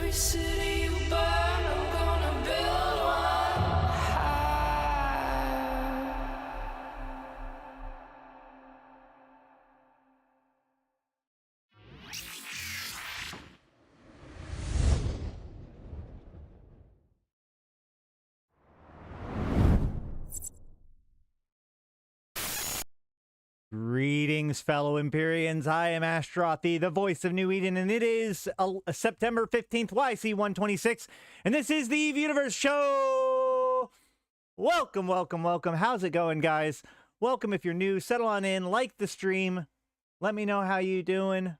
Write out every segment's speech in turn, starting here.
Every city you burn, I'm gonna build one high. Greetings, fellow Empyreans. I am Astrothi, the voice of New Eden, and it is September 15th, YC126, and this is the Eve Universe Show! Welcome, welcome, welcome. How's it going, guys? Welcome if you're new. Settle on in, like the stream. Let me know how you doing.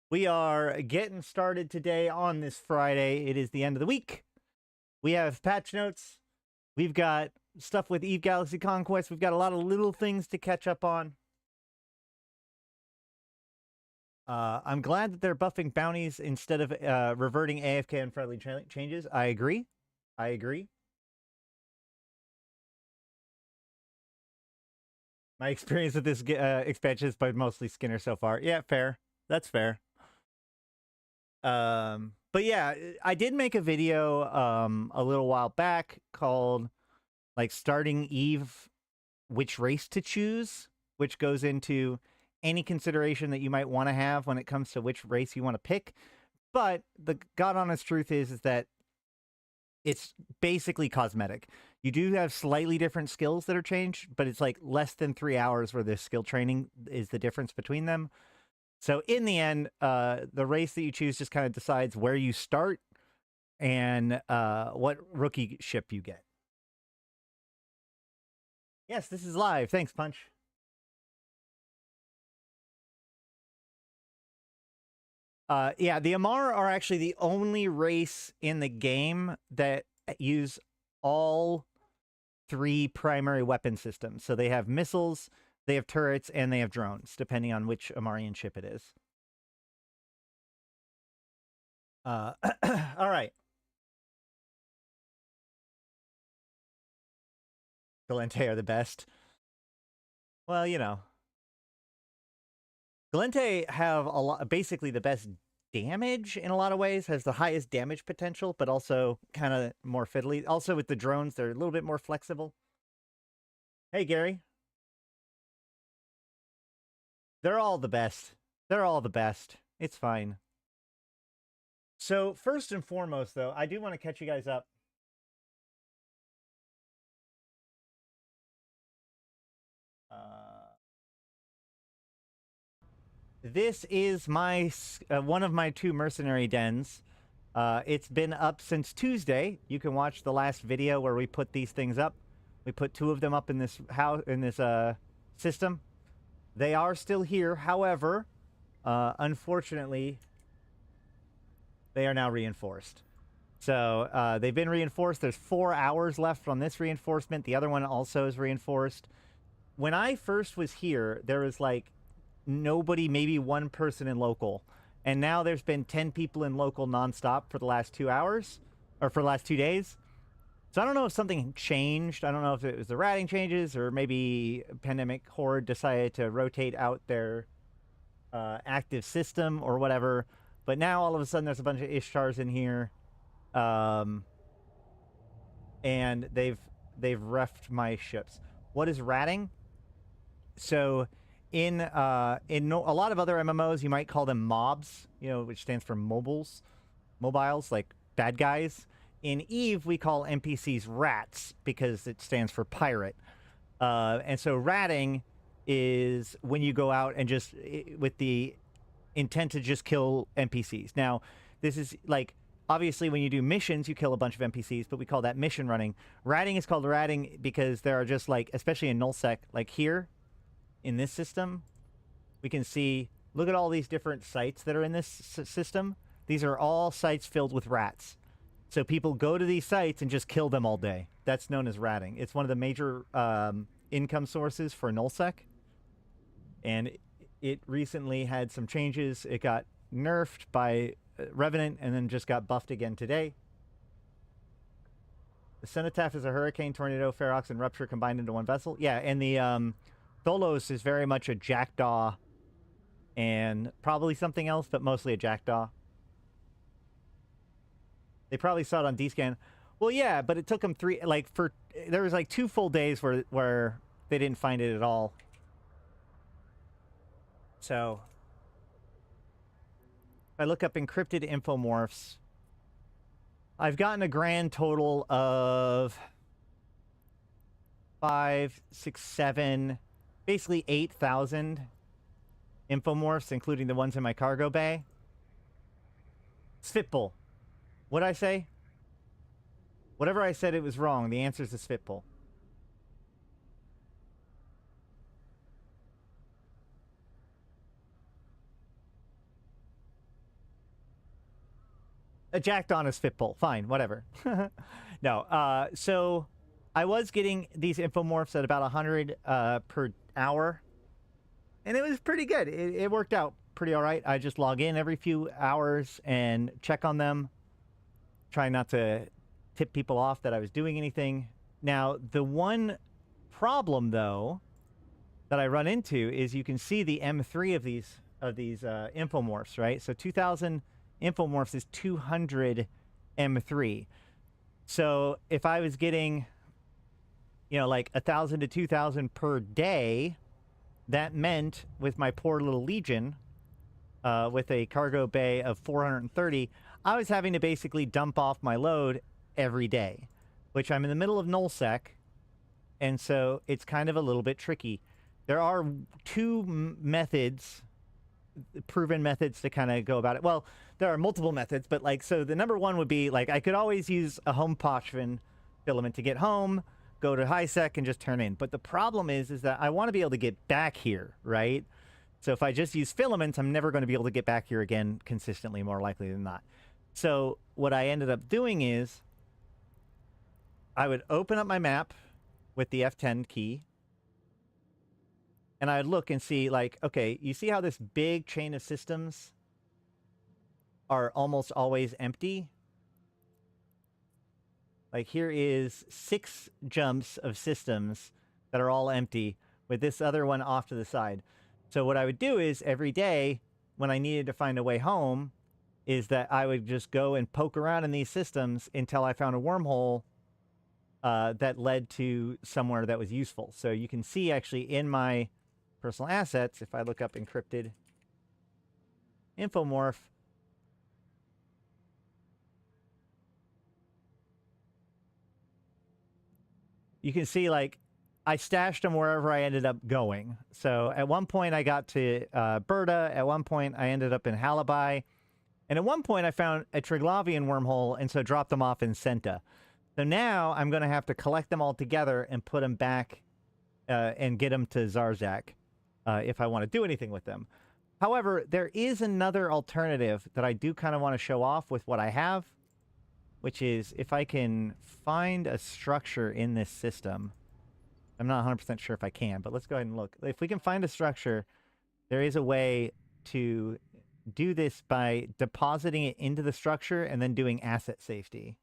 We are getting started today on this Friday. It is the end of the week. We have patch notes. We've got stuff with Eve Galaxy Conquest. We've got a lot of little things to catch up on. I'm glad that they're buffing bounties instead of reverting AFK unfriendly changes. I agree. I agree. My experience with this expansion is by mostly Skinner so far. Yeah, fair. That's fair. But yeah, I did make a video a little while back called like starting Eve, which race to choose, which goes into any consideration that you might want to have when it comes to which race you want to pick. But the God honest truth is that it's basically cosmetic. You do have slightly different skills that are changed, but it's like less than 3 hours where the skill training is the difference between them. So in the end, the race that you choose just kind of decides where you start and what rookie ship you get. Yes, this is live. Thanks, Punch. Yeah, the Amar are actually the only race in the game that use all 3 primary weapon systems. So they have missiles, they have turrets, and they have drones, depending on which Amarian ship it is. All right. Galente are the best. Well, you know. Galente have a lot, basically the best damage in a lot of ways, has the highest damage potential, but also kind of more fiddly. Also with the drones, they're a little bit more flexible. Hey, Gary. They're all the best. They're all the best. It's fine. So first and foremost, though, I do want to catch you guys up. This is my one of my 2 mercenary dens. It's been up since Tuesday. You can watch the last video where we put these things up. We put 2 of them up in this house, in this system. They are still here. However, unfortunately, they are now reinforced. So they've been reinforced. There's 4 hours left on this reinforcement. The other one also is reinforced. When I first was here, there was like nobody, maybe 1 person in local. And now there's been 10 people in local nonstop for the last 2 hours, or for the last 2 days. So I don't know if something changed. I don't know if it was the ratting changes, or maybe Pandemic Horde decided to rotate out their active system or whatever. But now all of a sudden there's a bunch of Ishtars in here. And they've refed my ships. What is ratting? So in a lot of other MMOs, you might call them mobs, you know, which stands for mobiles, like bad guys. In Eve, we call NPCs rats because it stands for pirate. And so ratting is when you go out and just with the intent to just kill NPCs. Now, this is like, obviously when you do missions, you kill a bunch of NPCs, but we call that mission running. Ratting is called ratting because there are just like, especially in nullsec, like here, in this system, we can see, look at all these different sites that are in this system. These are all sites filled with rats. So people go to these sites and just kill them all day. That's known as ratting. It's one of the major income sources for nullsec. And it recently had some changes. It got nerfed by Revenant and then just got buffed again today. The Cenotaph is a hurricane, tornado, ferox, and rupture combined into one vessel. Yeah, and the Tholos is very much a jackdaw and probably something else, but mostly a jackdaw. They probably saw it on D-Scan. Well, yeah, but it took them there was like 2 full days where they didn't find it at all. So if I look up encrypted infomorphs, I've gotten a grand total of 5, 6, 7, basically 8,000 infomorphs, including the ones in my cargo bay. Spitbull. What'd I say? Whatever I said, it was wrong. The answer is a spitbull. A jacked on a spitbull. Fine, whatever. No, so I was getting these infomorphs at about 100 per hour. And it was pretty good. It worked out pretty all right. I just log in every few hours and check on them. Try not to tip people off that I was doing anything. Now, the one problem, though, that I run into is you can see the M3 of these infomorphs, right? So 2,000 infomorphs is 200 M3. So if I was getting, like 1,000 to 2,000 per day, that meant with my poor little Legion, with a cargo bay of 430, I was having to basically dump off my load every day, which I'm in the middle of nullsec, and so it's kind of a little bit tricky. There are 2 methods, proven methods to kind of go about it. Well, there are multiple methods, but so the number one would be I could always use a home Pochvan filament to get home, go to high sec, and just turn in. But the problem is that I want to be able to get back here, right? So if I just use filaments, I'm never going to be able to get back here again consistently, more likely than not. So what I ended up doing is I would open up my map with the F10 key, and I'd look and see, okay, you see how this big chain of systems are almost always empty? Here is 6 jumps of systems that are all empty, with this other one off to the side. So what I would do is every day when I needed to find a way home is that I would just go and poke around in these systems until I found a wormhole that led to somewhere that was useful. So you can see actually in my personal assets, if I look up encrypted infomorph, you can see I stashed them wherever I ended up going. So at one point I got to Berta. At one point I ended up in Halabai. And at one point I found a Triglavian wormhole, and so dropped them off in Senta. So now I'm going to have to collect them all together and put them back and get them to Zarzak if I want to do anything with them. However, there is another alternative that I do kind of want to show off with what I have, which is if I can find a structure in this system. I'm not 100% sure if I can, but let's go ahead and look. If we can find a structure, there is a way to do this by depositing it into the structure and then doing asset safety.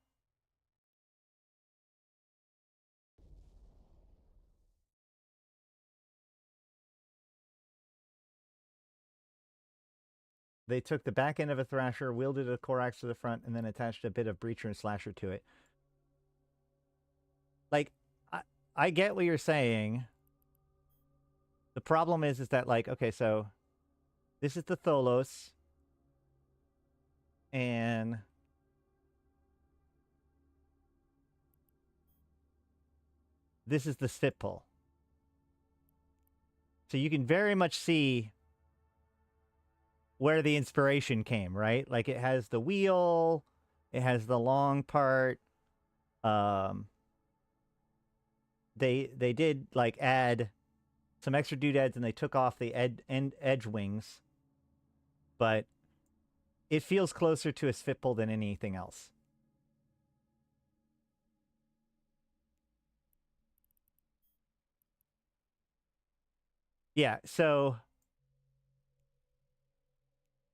They took the back end of a Thrasher, wielded a Corax to the front, and then attached a bit of Breacher and Slasher to it. I get what you're saying. The problem is that, okay, so this is the Tholos, and this is the Spitbull. So you can very much see where the inspiration came, right? It has the wheel, it has the long part. They did add some extra doodads, and they took off the edge wings, but it feels closer to a Spitbull than anything else. Yeah, so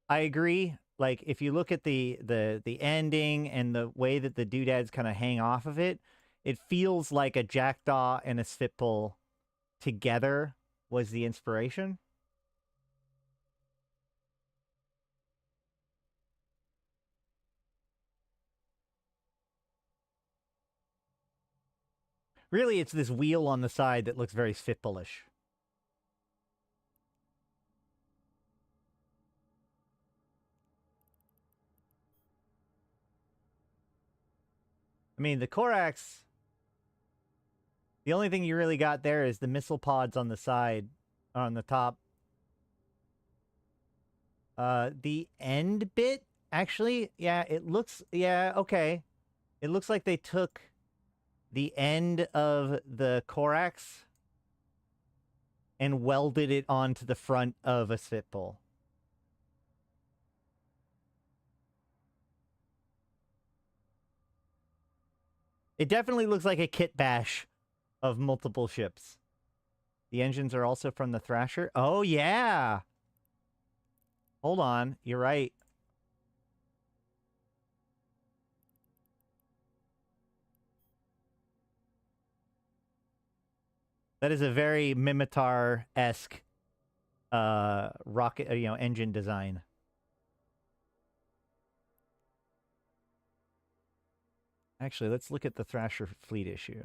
I agree. If you look at the ending and the way that the doodads kind of hang off of it, it feels like a Jackdaw and a Spitbull together was the inspiration. Really, it's this wheel on the side that looks very Sfitbullish. I mean, the Corax, the only thing you really got there is the missile pods on the side, on the top. The end bit, actually, yeah, it looks, yeah, okay. It looks like they took the end of the Corax and welded it onto the front of a Sfitbul. It definitely looks like a kit bash of multiple ships. The engines are also from the Thrasher. Oh, yeah. Hold on. You're right. That is a very Mimitar-esque rocket, engine design. Actually, let's look at the Thrasher fleet issue.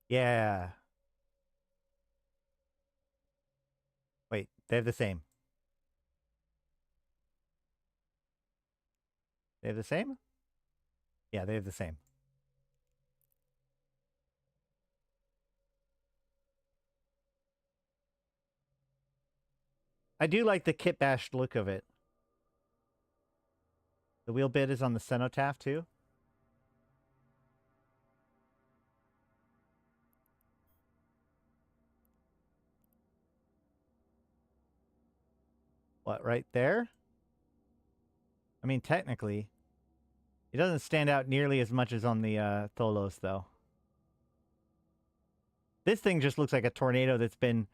Yeah. Wait, they have the same. They have the same? Yeah, they have the same. I do like the kit bashed look of it. The wheel bit is on the cenotaph, too. What, right there? I mean, technically, it doesn't stand out nearly as much as on the Tholos, though. This thing just looks like a tornado that's been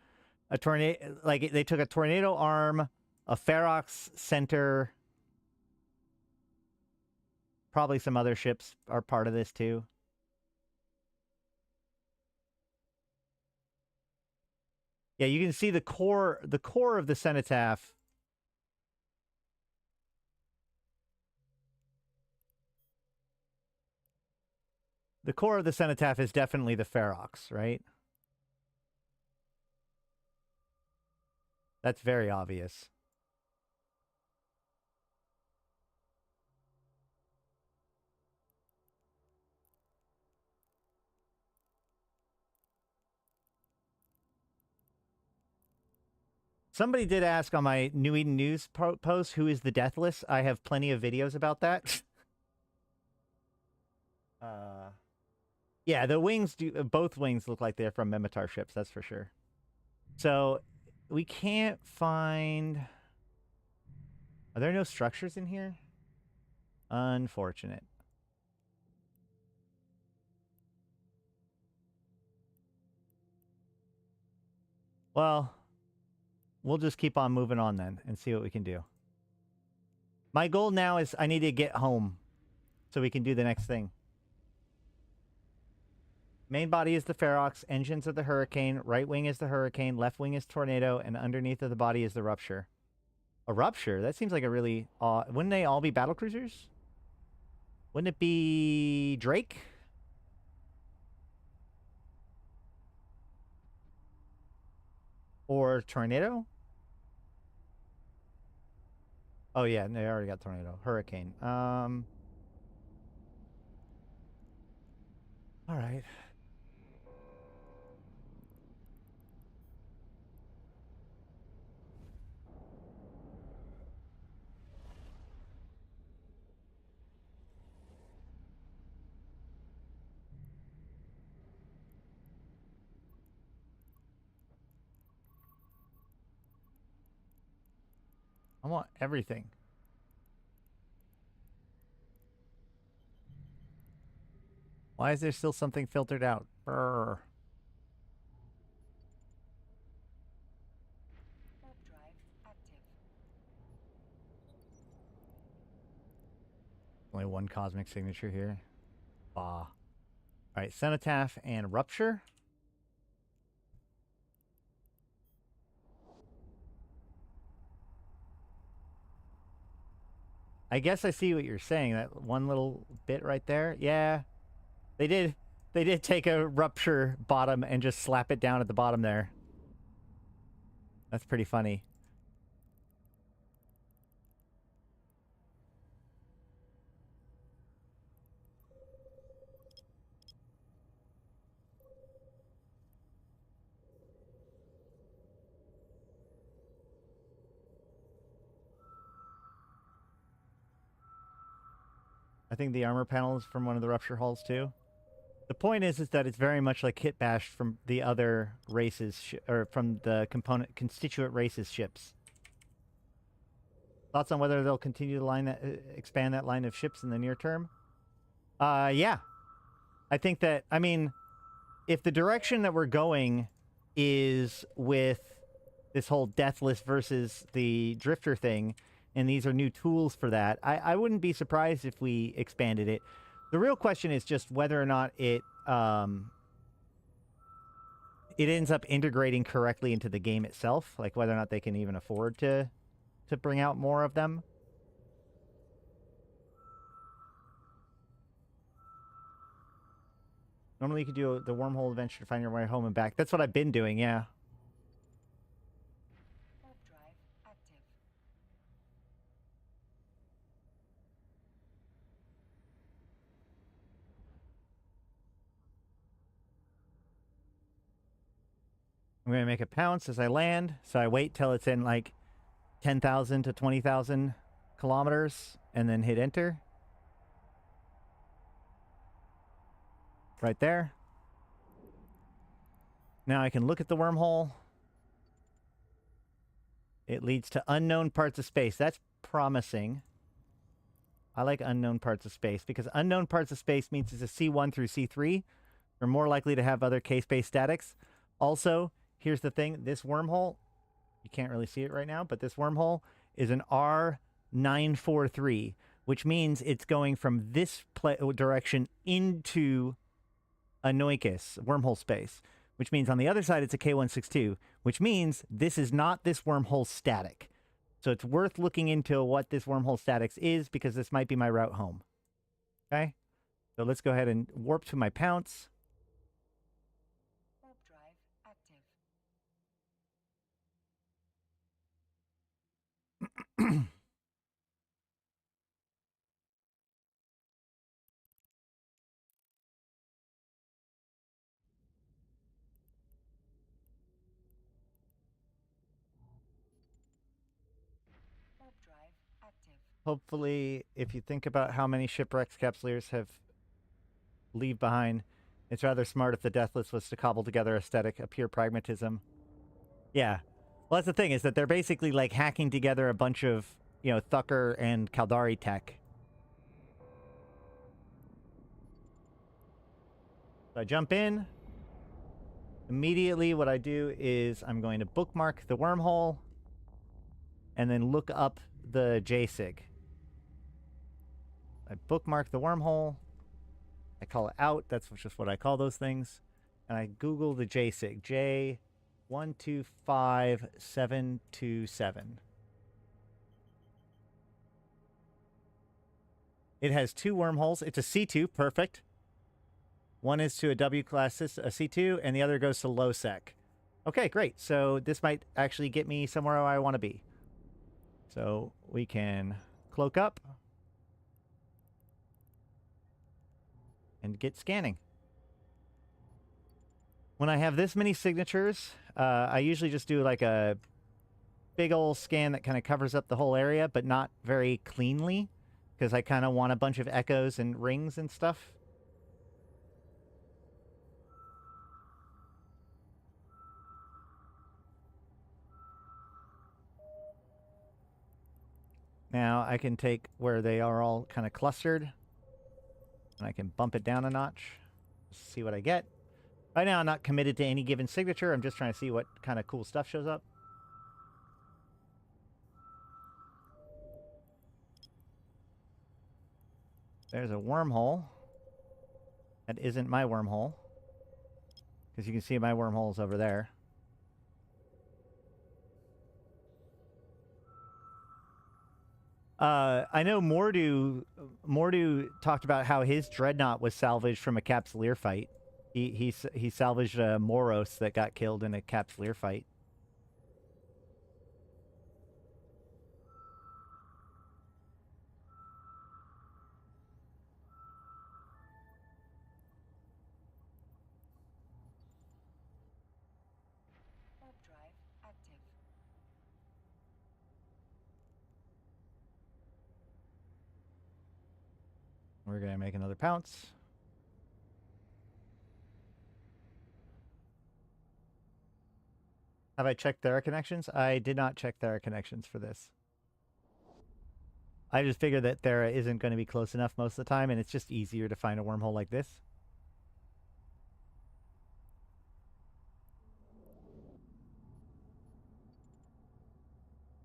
a tornado. Like, they took a tornado arm, a Ferox center. Probably some other ships are part of this, too. Yeah, you can see the core of the cenotaph. The core of the cenotaph is definitely the Ferox, right? That's very obvious. Somebody did ask on my New Eden News post, who is the Deathless? I have plenty of videos about that. Yeah, the wings do. Both wings look like they're from Mimitar ships. That's for sure. So we can't find. Are there no structures in here? Unfortunate. Well, we'll just keep on moving on then and see what we can do. My goal now is I need to get home so we can do the next thing. Main body is the Ferox, engines are the Hurricane, right wing is the Hurricane, left wing is Tornado, and underneath of the body is the Rupture. A Rupture? That seems like a really... wouldn't they all be battlecruisers? Wouldn't it be Drake? Or Tornado? Oh, yeah, they already got Tornado. Hurricane. All right. I want everything. Why is there still something filtered out? Brr. Only one cosmic signature here. Bah. Alright, Cenotaph and Rupture. I guess I see what you're saying. That one little bit right there. Yeah, they did. They did take a rupture bottom and just slap it down at the bottom there. That's pretty funny. I think the armor panel is from one of the rupture hulls too. The point is that it's very much like Kit Bash from the other races, or from the constituent races ships. Thoughts on whether they'll continue to expand that line of ships in the near term? Yeah. I think that, I mean, if the direction that we're going is with this whole Deathless versus the Drifter thing, and these are new tools for that, I wouldn't be surprised if we expanded it. The real question is just whether or not it ends up integrating correctly into the game itself, like whether or not they can even afford to bring out more of them. Normally you could do the wormhole adventure to find your way home and back. That's what I've been doing, yeah. I'm going to make a pounce as I land, so I wait till it's in like 10,000 to 20,000 kilometers, and then hit enter. Right there. Now I can look at the wormhole. It leads to unknown parts of space. That's promising. I like unknown parts of space, because unknown parts of space means it's a C1 through C3. We're more likely to have other K-space statics. Also, here's the thing. This wormhole, you can't really see it right now, but this wormhole is an R943, which means it's going from this direction into Anoikis, wormhole space, which means on the other side it's a K162, which means this is not this wormhole static. So it's worth looking into what this wormhole statics is, because this might be my route home. Okay? So let's go ahead and warp to my pounce. Warp drive active. Warp drive active. Hopefully, if you think about how many shipwrecks Capsuleers have leave behind, it's rather smart if the Deathless was to cobble together aesthetic, a pure pragmatism. Yeah. Well, that's the thing, is that they're basically like hacking together a bunch of, you know, Thucker and Caldari tech. So I jump in. Immediately what I do is I'm going to bookmark the wormhole and then look up the JSIG. I bookmark the wormhole. I call it out. That's just what I call those things. And I Google the JSIG. J125727. It has two wormholes. It's a C2. Perfect. One is to a W class, a C2, and the other goes to low sec. Okay, great. So this might actually get me somewhere I want to be. So we can cloak up and get scanning. When I have this many signatures, I usually just do like a big old scan that kind of covers up the whole area, but not very cleanly, because I kind of want a bunch of echoes and rings and stuff. Now I can take where they are all kind of clustered, and I can bump it down a notch, see what I get. Right now I'm not committed to any given signature. I'm just trying to see what kind of cool stuff shows up. There's a wormhole. That isn't my wormhole, because you can see my wormhole's over there. I know Mordu talked about how his dreadnought was salvaged from a Capsuleer fight. He salvaged a Moros that got killed in a Capsuleer fight. Warp drive active. We're gonna make another pounce. Have I checked Thera connections? I did not check Thera connections for this. I just figured that Thera isn't going to be close enough most of the time, and it's just easier to find a wormhole like this.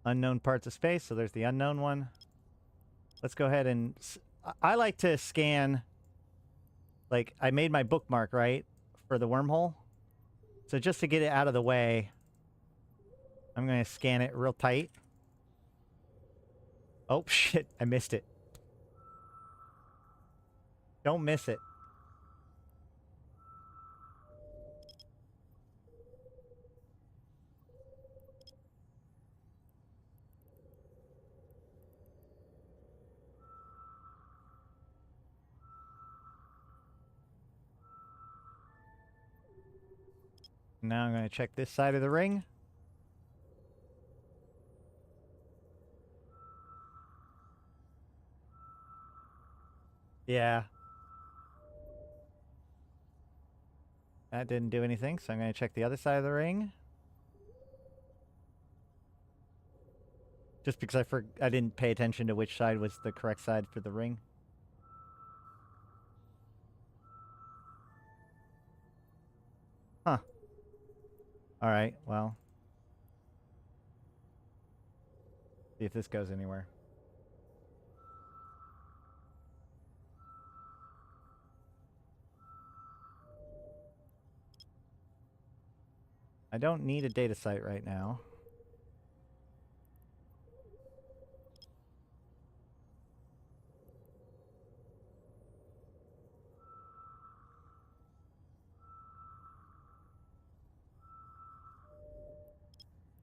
Unknown parts of space, so there's the unknown one. Let's go ahead and... I like to scan... Like, I made my bookmark, right? For the wormhole. So just to get it out of the way, I'm going to scan it real tight. Oh, shit. I missed it. Don't miss it. Now I'm going to check this side of the ring. Yeah. That didn't do anything, so I'm going to check the other side of the ring. Just because I didn't pay attention to which side was the correct side for the ring. Huh. Alright, well. See if this goes anywhere. I don't need a data site right now.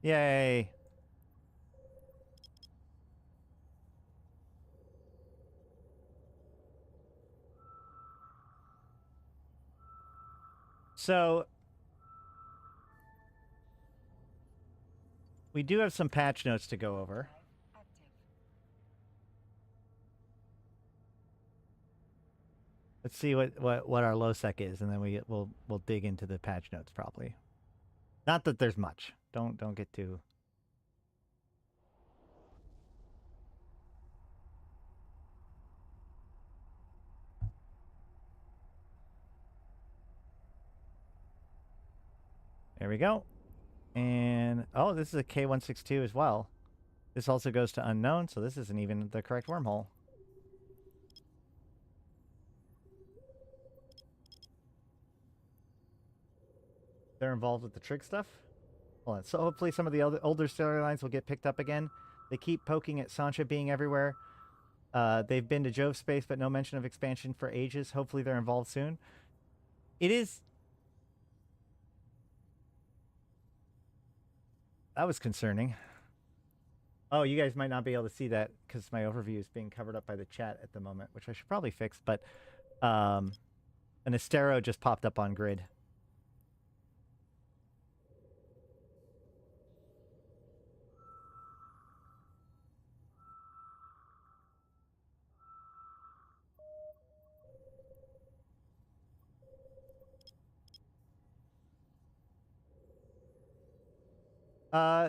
Yay! So, we do have some patch notes to go over. Drive active. Let's see what our low sec is, and then we'll dig into the patch notes probably. Not that there's much. Don't get too... There we go. And, oh, this is a K162 as well. This also goes to unknown, so this isn't even the correct wormhole. They're involved with the trig stuff? Hold on. So hopefully some of the older storylines will get picked up again. They keep poking at Sancha being everywhere. They've been to Jove space, but no mention of expansion for ages. Hopefully they're involved soon. It is... That was concerning. Oh, you guys might not be able to see that because my overview is being covered up by the chat at the moment, which I should probably fix, but an Astero just popped up on grid.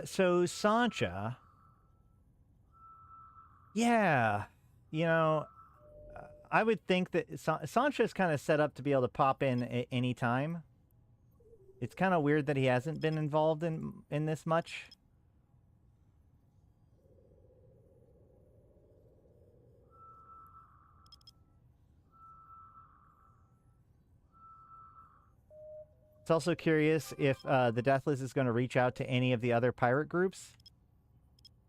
So Sancha, yeah, you know, I would think that Sancha is kind of set up to be able to pop in at any time. It's kind of weird that he hasn't been involved in this much. It's also curious if the Deathless is going to reach out to any of the other pirate groups,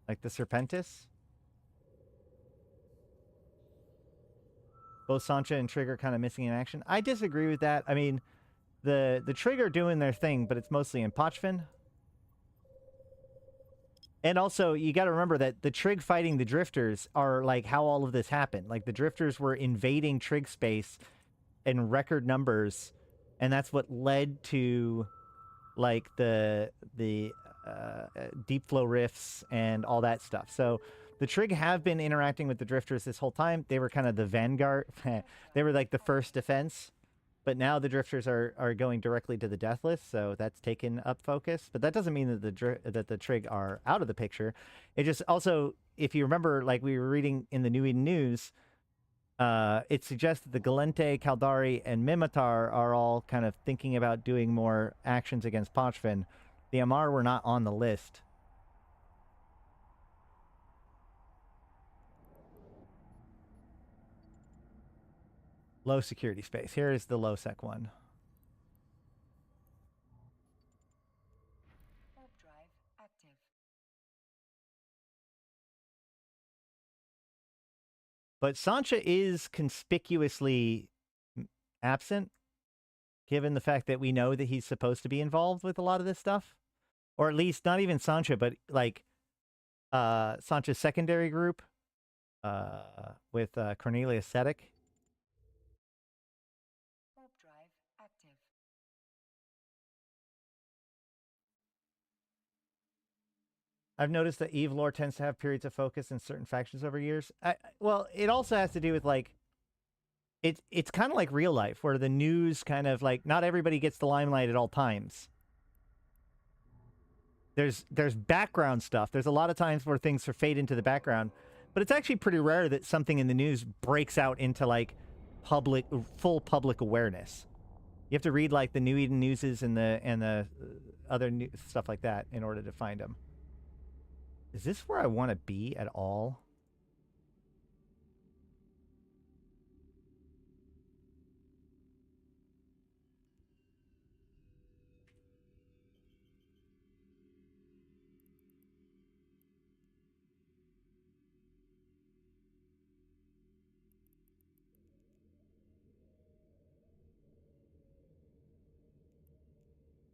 like the Serpentis. Both Sancha and Trig are kind of missing in action. I disagree with that. I mean, the Trig are doing their thing, but it's mostly in Pochfin. And also, you got to remember that the Trig fighting the Drifters are like how all of this happened. Like the Drifters were invading Trig space in record numbers, and that's what led to like the deep flow rifts and all that stuff. So the Trig have been interacting with the Drifters this whole time. They were kind of the vanguard. They were like the first defense. But now the Drifters are going directly to the Deathless, so that's taken up focus. But that doesn't mean that the Trig are out of the picture. It just also, if you remember, like we were reading in the New Eden News, it suggests that the Galente, Kaldari, and Mimitar are all kind of thinking about doing more actions against Pochfin. The Amar were not on the list. Low security space. Here is the low sec one. Warp drive active. But Sancha is conspicuously absent, given the fact that we know that he's supposed to be involved with a lot of this stuff. Or at least not even Sancha, but like Sancha's secondary group with Cornelius Sedek. Warp drive active. I've noticed that Eve lore tends to have periods of focus in certain factions over years. Well, it also has to do with like it's kind of like real life, where the news kind of like not everybody gets the limelight at all times. There's background stuff. There's a lot of times where things are fade into the background, but it's actually pretty rare that something in the news breaks out into like full public awareness. You have to read like the New Eden Newses and the other stuff like that in order to find them. Is this where I want to be at all?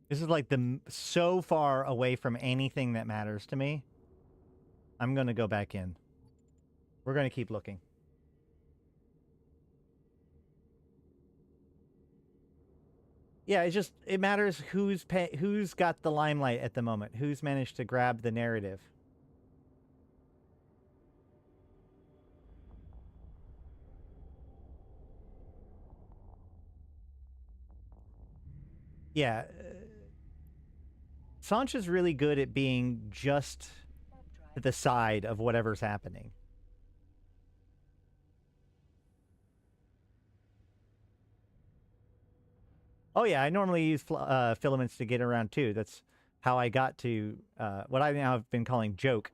This is like so far away from anything that matters to me. I'm going to go back in. We're going to keep looking. Yeah, it matters who's got the limelight at the moment, who's managed to grab the narrative. Yeah, Sancha's really good at being just to the side of whatever's happening. Oh yeah, I normally use filaments to get around too. That's how I got to what I now have been calling Joke,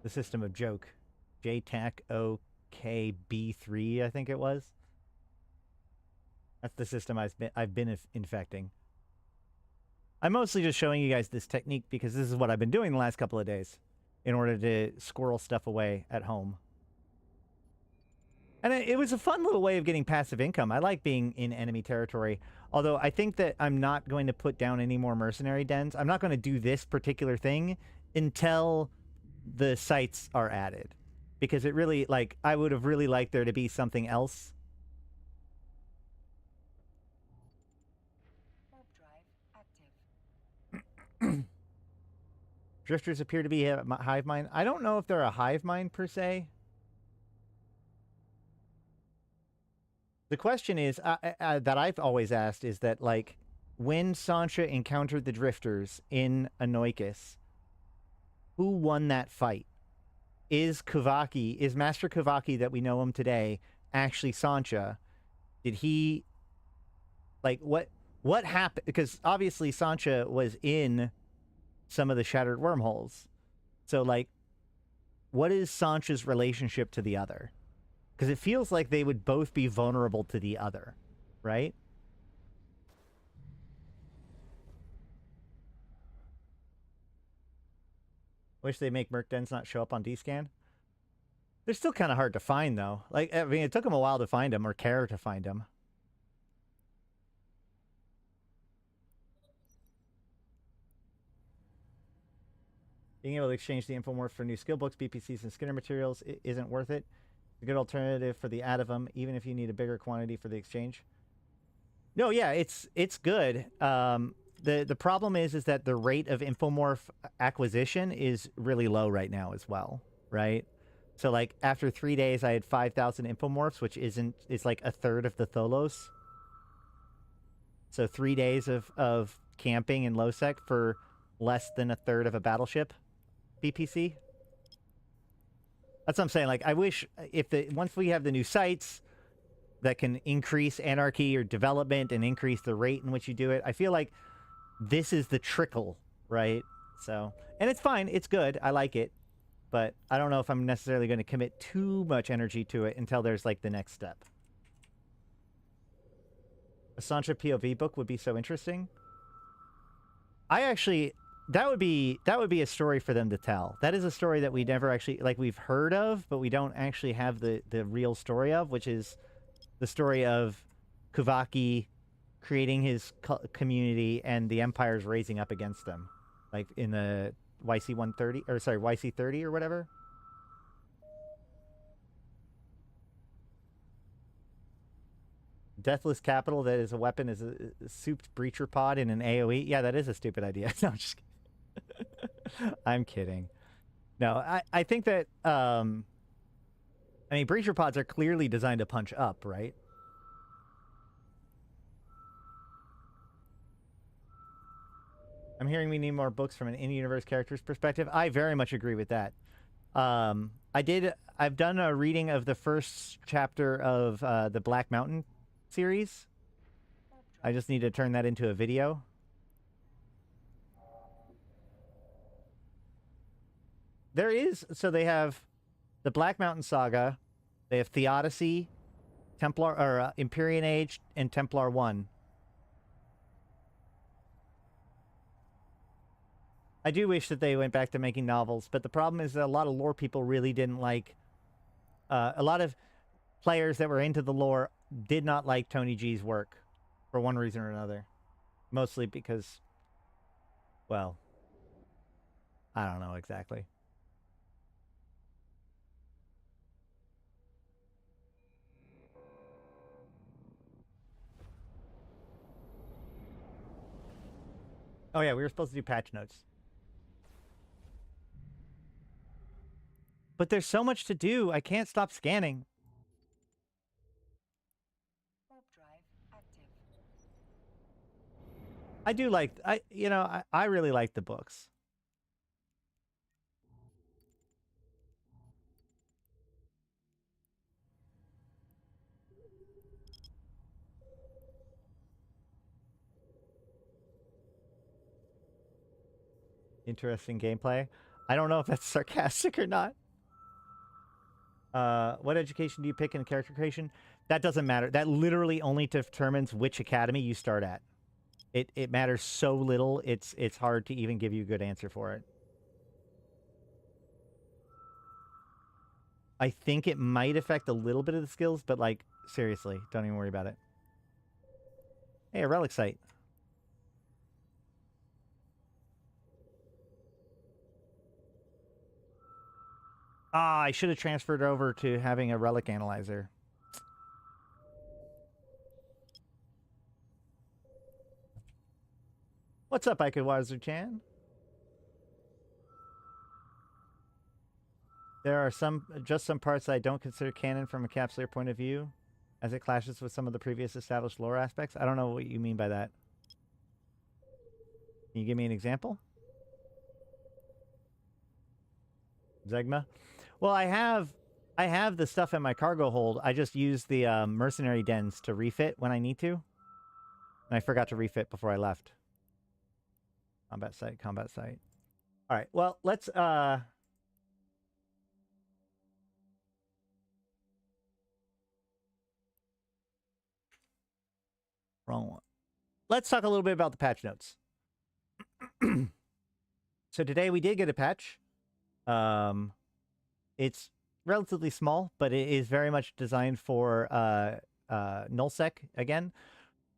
the system of Joke. JTAC OKB3, I think it was. That's the system I've been infecting. I'm mostly just showing you guys this technique because this is what I've been doing the last couple of days in order to squirrel stuff away at home. And it was a fun little way of getting passive income. I like being in enemy territory, although I think that I'm not going to put down any more mercenary dens. I'm not going to do this particular thing until the sites are added. Because it really, like, I would have really liked there to be something else. Warp drive active. Drifters appear to be a hive mind. I don't know if they're a hive mind per se. The question is, that I've always asked is that, like, when Sancha encountered the Drifters in Anoikis, who won that fight? Is Master Kavaki that we know him today actually Sancha? Did he, like, what happened? Because obviously Sancha was in some of the shattered wormholes. So, like, what is Sancha's relationship to the other? Because it feels like they would both be vulnerable to the other, right? Wish they make Merc Dens not show up on D-Scan. They're still kind of hard to find, though. Like, I mean, it took them a while to find them, or care to find them. Being able to exchange the infomorphs for new skill books, BPCs, and Skinner materials isn't worth it. A good alternative for the add of them, even if you need a bigger quantity for the exchange. No, yeah, it's good. The problem is that the rate of infomorph acquisition is really low right now as well, right? So like after 3 days, I had 5,000 infomorphs, which is like a third of the Tholos. So 3 days of camping in low-sec for less than a third of a battleship BPC. That's what I'm saying. Like, I wish once we have the new sites that can increase anarchy or development and increase the rate in which you do it, I feel like this is the trickle, right? So, and it's fine. It's good. I like it. But I don't know if I'm necessarily going to commit too much energy to it until there's, like, the next step. A Sancha POV book would be so interesting. That would be a story for them to tell. That is a story that we never actually, like, we've heard of, but we don't actually have the real story of, which is the story of Kuvaki creating his community and the Empire's raising up against them, like in the YC130, or sorry, YC30 or whatever. Deathless Capital that is a weapon is a souped breacher pod in an AoE. Yeah, that is a stupid idea. No, I'm just kidding. I'm kidding. No, I think that, I mean, breacher pods are clearly designed to punch up, right? I'm hearing we need more books from an in-universe character's perspective. I very much agree with that. I've done a reading of the first chapter of the Black Mountain series. I just need to turn that into a video. So they have the Black Mountain Saga, they have Theodicy, Templar, or Empyrean Age, and Templar 1. I do wish that they went back to making novels, but the problem is that a lot of lore people really didn't like... a lot of players that were into the lore did not like Tony G's work for one reason or another. Mostly because, well, I don't know exactly. Oh yeah, we were supposed to do patch notes. But there's so much to do, I can't stop scanning. Warp drive active. I do like, I really like the books. Interesting gameplay. I don't know if that's sarcastic or not. What education do you pick in character creation? That doesn't matter. That literally only determines which academy you start at. It matters so little, it's hard to even give you a good answer for it. I think it might affect a little bit of the skills, but, like, seriously, don't even worry about it. Hey, a relic site. Ah, I should have transferred over to having a relic analyzer. What's up, Ikewazu-chan? There are just some parts I don't consider canon from a capsular point of view, as it clashes with some of the previous established lore aspects. I don't know what you mean by that. Can you give me an example? Zegma? Well, I have the stuff in my cargo hold. I just use the mercenary dens to refit when I need to. And I forgot to refit before I left. Combat site, combat site. All right, well, let's... Wrong one. Let's talk a little bit about the patch notes. So today we did get a patch. It's relatively small, but it is very much designed for nullsec again.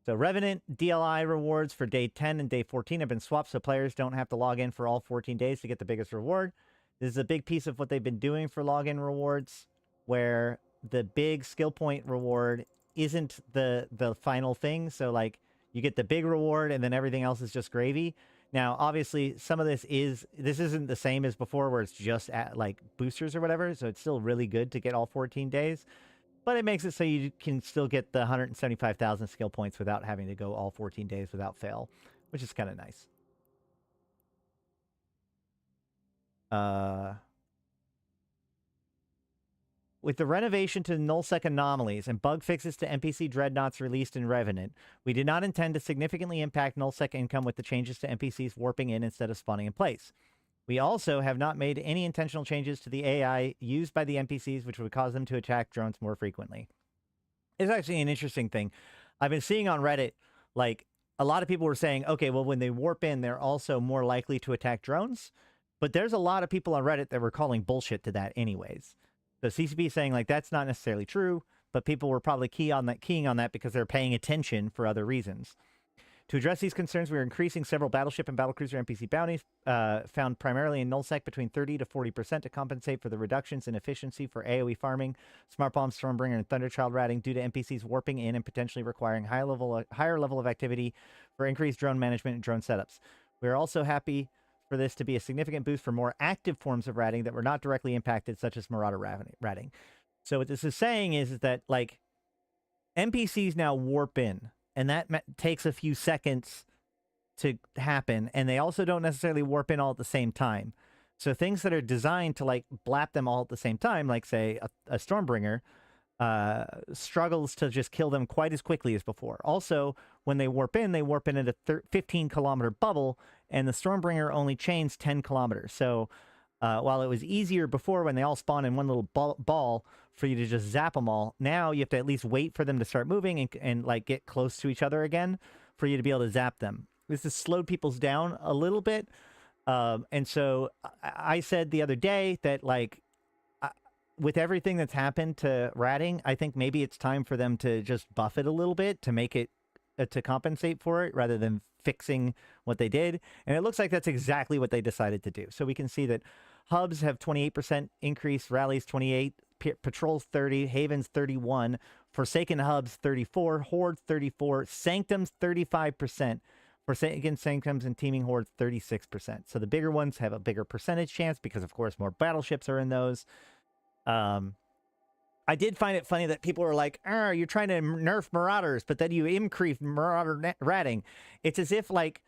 So Revenant DLI rewards for day 10 and day 14 have been swapped, so players don't have to log in for all 14 days to get the biggest reward. This is a big piece of what they've been doing for login rewards, where the big skill point reward isn't the final thing. So like you get the big reward and then everything else is just gravy. Now, obviously, some of this isn't the same as before, where it's just at like boosters or whatever. So it's still really good to get all 14 days. But it makes it so you can still get the 175,000 skill points without having to go all 14 days without fail, which is kind of nice. With the renovation to nullsec anomalies and bug fixes to NPC dreadnoughts released in Revenant, we did not intend to significantly impact nullsec income with the changes to NPCs warping in instead of spawning in place. We also have not made any intentional changes to the AI used by the NPCs, which would cause them to attack drones more frequently. It's actually an interesting thing. I've been seeing on Reddit, like, a lot of people were saying, okay, well, when they warp in, they're also more likely to attack drones. But there's a lot of people on Reddit that were calling bullshit to that anyways. So CCP is saying, like, that's not necessarily true, but people were probably keying on that because they're paying attention for other reasons. To address these concerns, we are increasing several battleship and battlecruiser NPC bounties found primarily in nullsec between 30 to 40% to compensate for the reductions in efficiency for AoE farming, Smart Bomb, Stormbringer, and Thunderchild ratting due to NPCs warping in and potentially requiring higher level of activity for increased drone management and drone setups. We are also happy for this to be a significant boost for more active forms of ratting that were not directly impacted, such as Marauder ratting. So what this is saying is that, like, NPCs now warp in, and that takes a few seconds to happen, and they also don't necessarily warp in all at the same time. So things that are designed to, like, blap them all at the same time, like, say, a Stormbringer, struggles to just kill them quite as quickly as before. Also, when they warp in at a 15-kilometer bubble, and the Stormbringer only chains 10 kilometers. So while it was easier before when they all spawn in one little ball for you to just zap them all, now you have to at least wait for them to start moving and like get close to each other again for you to be able to zap them. This has slowed people's down a little bit. And so I said the other day that, like, with everything that's happened to ratting, I think maybe it's time for them to just buff it a little bit to make it to compensate for it rather than fixing what they did. And it looks like that's exactly what they decided to do. So we can see that hubs have 28% increase, rallies 28, patrols 30, havens 31, Forsaken hubs 34, horde 34, sanctums 35%, Forsaken sanctums and teeming horde 36%. So the bigger ones have a bigger percentage chance because, of course, more battleships are in those. I did find it funny that people were like, you're trying to nerf Marauders, but then you increase Marauder ratting. It's as if, like,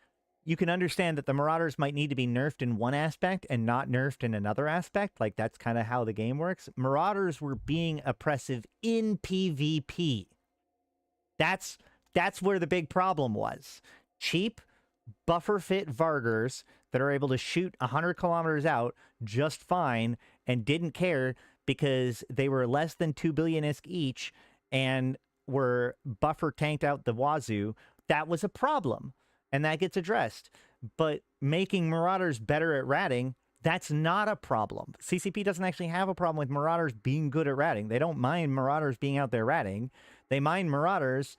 you can understand that the Marauders might need to be nerfed in one aspect and not nerfed in another aspect. Like, that's kind of how the game works. Marauders were being oppressive in PvP. That's where the big problem was. Cheap, buffer-fit Vargers that are able to shoot 100 kilometers out just fine and didn't care because they were less than 2 billion ISK each and were buffer tanked out the wazoo. That was a problem, and that gets addressed. But making Marauders better at ratting, that's not a problem. CCP doesn't actually have a problem with Marauders being good at ratting. They don't mind Marauders being out there ratting. They mind Marauders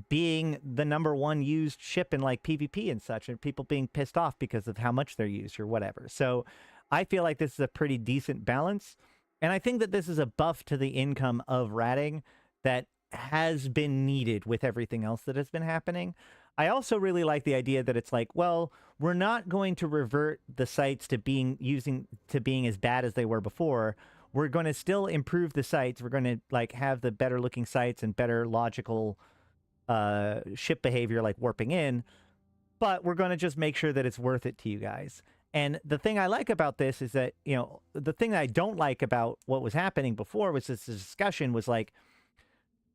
being the #1 used ship in, like, PvP and such, and people being pissed off because of how much they're used or whatever. So I feel like this is a pretty decent balance. And I think that this is a buff to the income of ratting that has been needed with everything else that has been happening. I also really like the idea that it's like, well, we're not going to revert the sites to being as bad as they were before. We're going to still improve the sites. We're going to, like, have the better looking sites and better logical ship behavior, like warping in, but we're going to just make sure that it's worth it to you guys. And the thing I like about this is that, you know, the thing that I don't like about what was happening before was this discussion was like,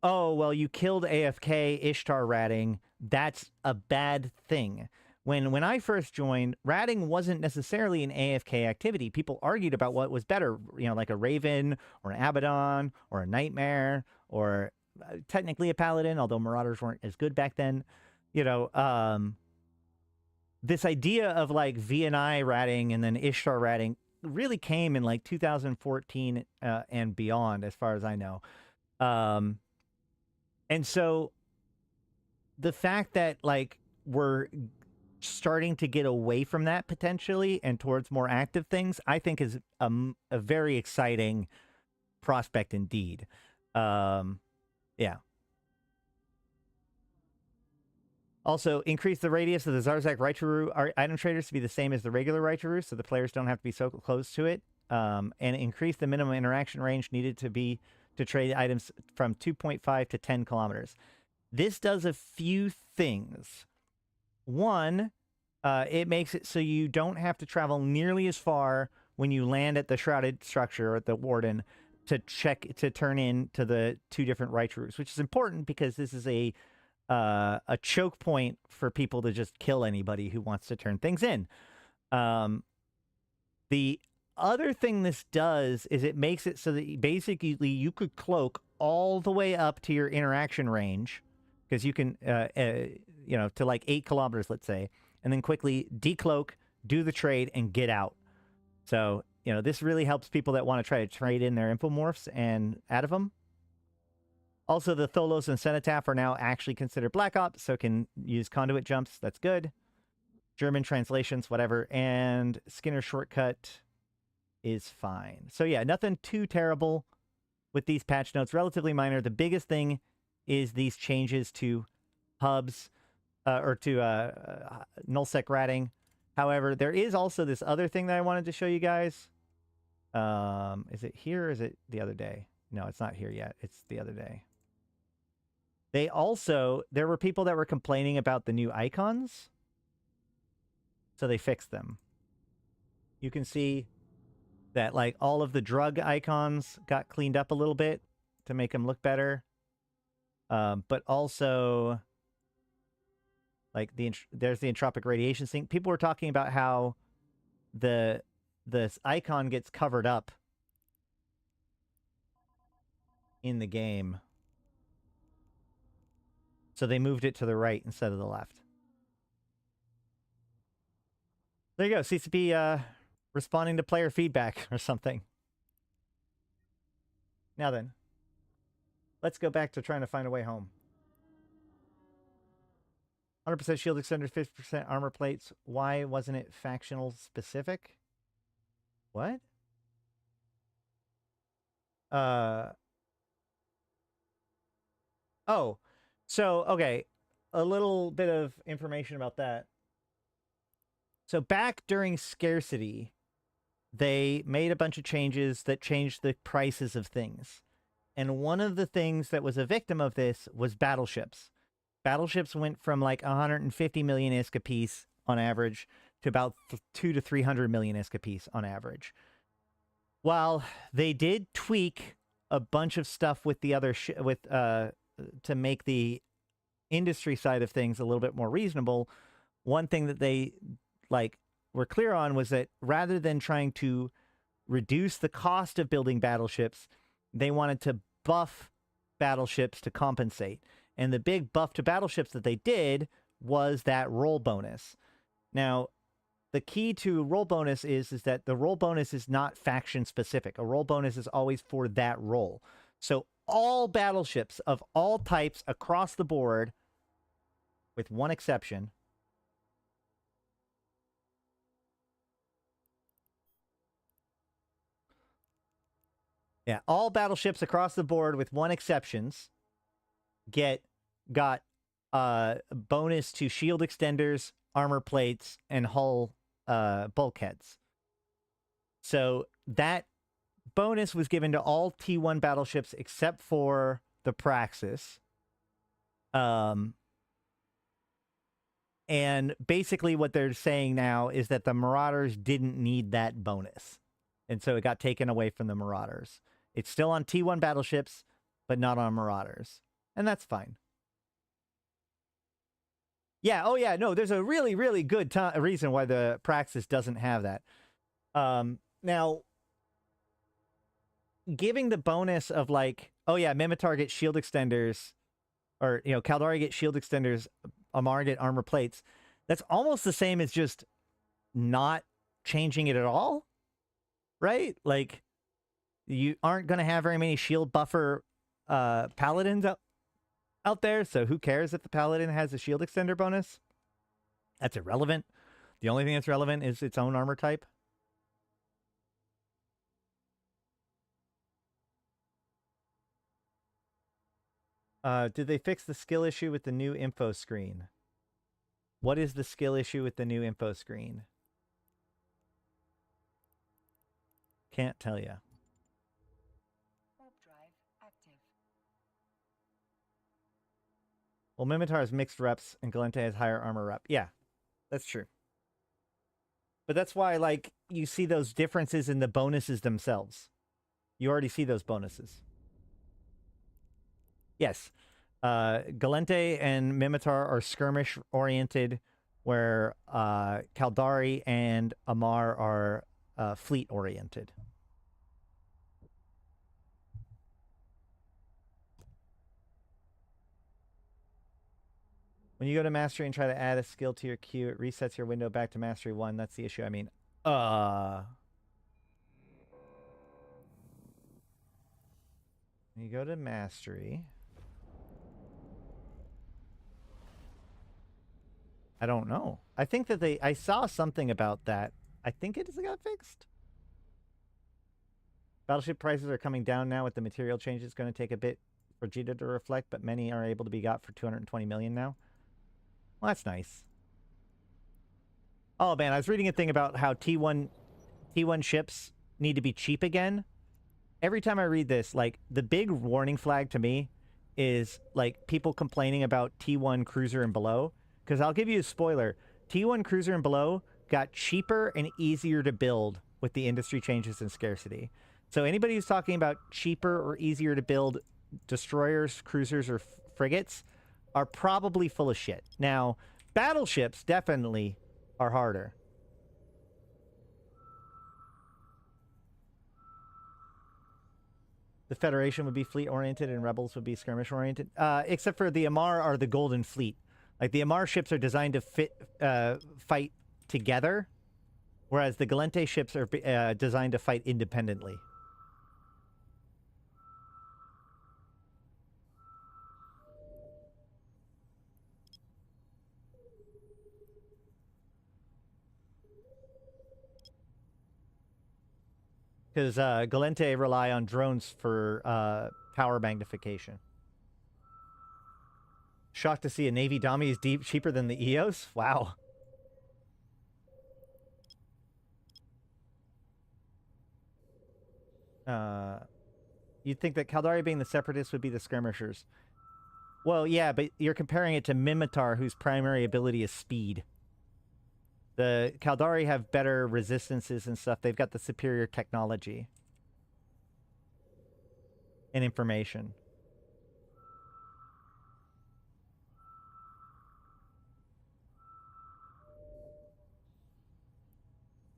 oh, well, you killed AFK Ishtar ratting. That's a bad thing. When I first joined, ratting wasn't necessarily an AFK activity. People argued about what was better, you know, like a Raven or an Abaddon or a Nightmare or technically a Paladin, although Marauders weren't as good back then. You know, this idea of, like, VNI ratting and then Ishtar ratting, really came in like 2014 and beyond, as far as I know. And so the fact that like we're starting to get away from that potentially and towards more active things, I think is a very exciting prospect indeed. Yeah. Also, increase the radius of the Zarzak Raichuru item traders to be the same as the regular Raichuru, so the players don't have to be so close to it. And increase the minimum interaction range needed to trade items from 2.5 to 10 kilometers. This does a few things. One, it makes it so you don't have to travel nearly as far when you land at the Shrouded Structure or at the Warden to turn in to the two different Raichurus, which is important because this is a choke point for people to just kill anybody who wants to turn things in. The other thing this does is it makes it so that basically you could cloak all the way up to your interaction range, because you can, to like 8 kilometers, let's say, and then quickly decloak, do the trade, and get out. So, this really helps people that want to try to trade in their infomorphs and out of them. Also, the Tholos and Cenotaph are now actually considered Black Ops, so can use conduit jumps. That's good. German translations, whatever. And Skinner shortcut is fine. So yeah, nothing too terrible with these patch notes. Relatively minor. The biggest thing is these changes to hubs, or to nullsec ratting. However, there is also this other thing that I wanted to show you guys. Is it here or is it the other day? No, it's not here yet. It's the other day. There were people that were complaining about the new icons. So they fixed them. You can see that like all of the drug icons got cleaned up a little bit to make them look better. But also like there's the entropic radiation sink. People were talking about how this icon gets covered up in the game. So they moved it to the right instead of the left. There you go. CCP responding to player feedback or something. Now then, let's go back to trying to find a way home. 100% shield extender, 50% armor plates. Why wasn't it factional specific? What? Oh, so, okay. A little bit of information about that. So back during scarcity, they made a bunch of changes that changed the prices of things. And one of the things that was a victim of this was battleships. Battleships went from like 150 million ISK apiece on average to about 2 to 300 million ISK apiece on average. While they did tweak a bunch of stuff with the other to make the industry side of things a little bit more reasonable, one thing that they were clear on was that rather than trying to reduce the cost of building battleships, they wanted to buff battleships to compensate. And the big buff to battleships that they did was that roll bonus. Now, the key to roll bonus is that the roll bonus is not faction specific. A roll bonus is always for that roll. So all battleships of all types across the board, with one exception, all battleships across the board with one exceptions got bonus to shield extenders, armor plates, and hull bulkheads. So that bonus was given to all T1 battleships except for the Praxis. And basically what they're saying now is that the Marauders didn't need that bonus. And so it got taken away from the Marauders. It's still on T1 battleships, but not on Marauders. And that's fine. Yeah, oh yeah, no, there's a really, really good reason why the Praxis doesn't have that. Now, giving the bonus of like, oh yeah, Mimitar gets shield extenders, or, Caldari gets shield extenders, Amar get armor plates, that's almost the same as just not changing it at all. right? Like, you aren't going to have very many shield buffer paladins out there, so who cares if the paladin has a shield extender bonus? That's irrelevant. The only thing that's relevant is its own armor type. Did they fix the skill issue with the new info screen? What is the skill issue with the new info screen? Can't tell you. Warp drive active. Well, Mimitar has mixed reps and Galente has higher armor rep. Yeah, that's true. But that's why, like, you see those differences in the bonuses themselves. You already see those bonuses. Yes. Galente and Mimitar are skirmish-oriented, where Caldari and Amar are fleet-oriented. When you go to Mastery and try to add a skill to your queue, it resets your window back to Mastery 1. That's the issue. I mean, you go to Mastery. I don't know. I think that I saw something about that. I think it got fixed. Battleship prices are coming down now with the material changes. Going to take a bit for Jita to reflect, but many are able to be got for 220 million now. Well, that's nice. Oh man, I was reading a thing about how T1 ships need to be cheap again. Every time I read this, like, the big warning flag to me is, like, people complaining about T1 Cruiser and below. Because I'll give you a spoiler. T1 Cruiser and below got cheaper and easier to build with the industry changes and scarcity. So anybody who's talking about cheaper or easier to build destroyers, cruisers, or frigates are probably full of shit. Now, battleships definitely are harder. The Federation would be fleet-oriented and Rebels would be skirmish-oriented. Except for the Amar are the Golden Fleet. Like, the Amar ships are designed to fight together, whereas the Galente ships are designed to fight independently. Because Galente rely on drones for power magnification. Shocked to see a Navy Dami is cheaper than the EOS? Wow. You'd think that Caldari being the Separatists would be the skirmishers. Well, yeah, but you're comparing it to Mimitar, whose primary ability is speed. The Caldari have better resistances and stuff. They've got the superior technology and information.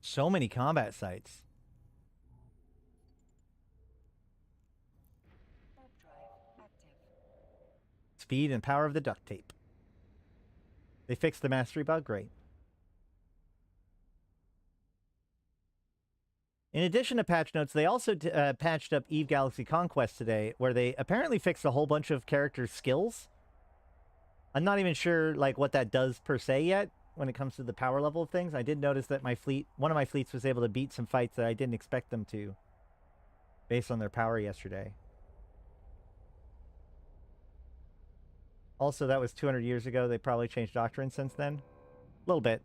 So many combat sites. Warp drive active. Speed and power of the duct tape. They fixed the mastery bug. Great. In addition to patch notes, they also patched up Eve Galaxy Conquest today, where they apparently fixed a whole bunch of character skills. I'm not even sure, like, what that does per se yet when it comes to the power level of things. I did notice that one of my fleets was able to beat some fights that I didn't expect them to, based on their power yesterday. Also, that was 200 years ago. They probably changed doctrine since then. A little bit.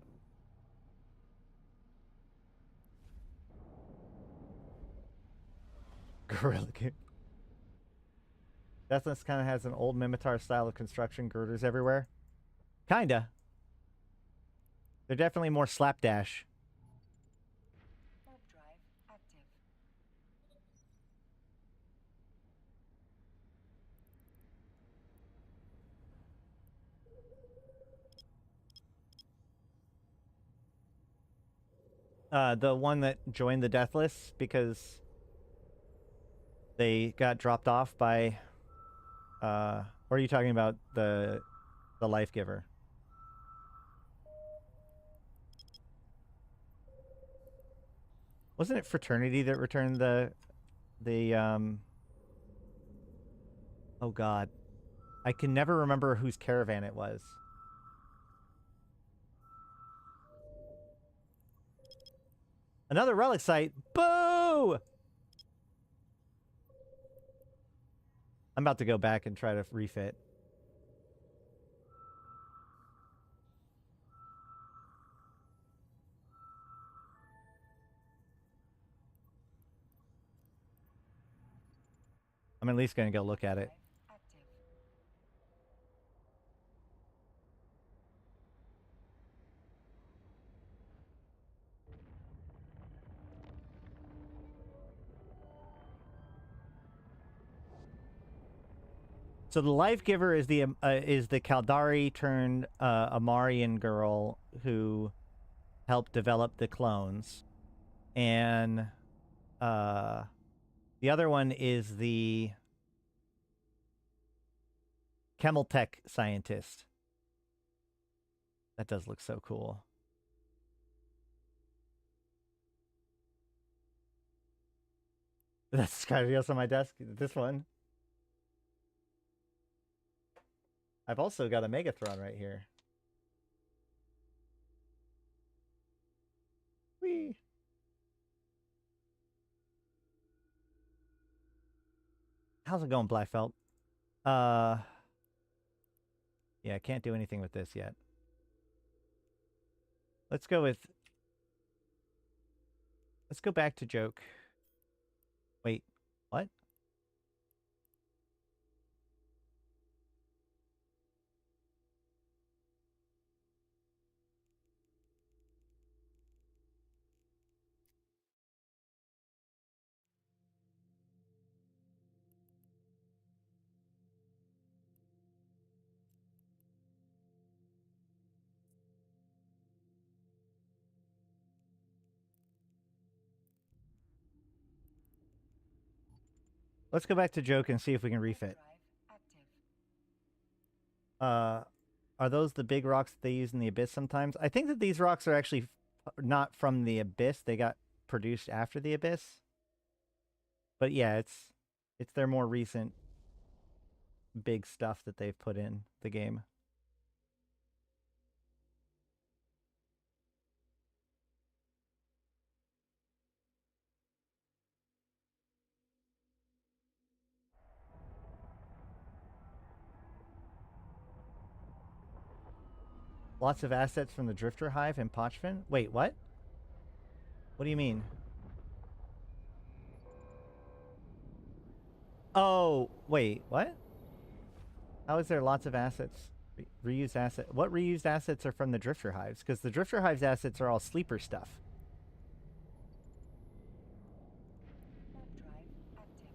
Gorilla Game. Deathless kind of has an old Mimitar style of construction, girders everywhere. Kinda. They're definitely more slapdash. Warp drive active. The one that joined the Deathless because they got dropped off by... or are you talking about the Life Giver? Wasn't it Fraternity that returned the oh god. I can never remember whose caravan it was. Another relic site. Boo! I'm about to go back and try to refit. I'm at least going to go look at it. Active. So the life giver is the Kaldari turned Amarian girl who helped develop the clones, and the other one is the Chemeltech scientist. That does look so cool. That's Skyrios on my desk. This one. I've also got a Megathron right here. Whee! How's it going, Blackfelt? Yeah, I can't do anything with this yet. Let's go back to joke. Wait, what? Let's go back to joke and see if we can refit. Drive active. Are those the big rocks that they use in the Abyss sometimes? I think that these rocks are actually not from the Abyss. They got produced after the Abyss. But yeah, it's their more recent big stuff that they've put in the game. Lots of assets from the Drifter Hive and Pochvin? Wait, what? What do you mean? Oh, wait, what? How is there lots of assets? Reused asset? What reused assets are from the Drifter Hives? Because the Drifter Hives assets are all sleeper stuff. Warp drive active.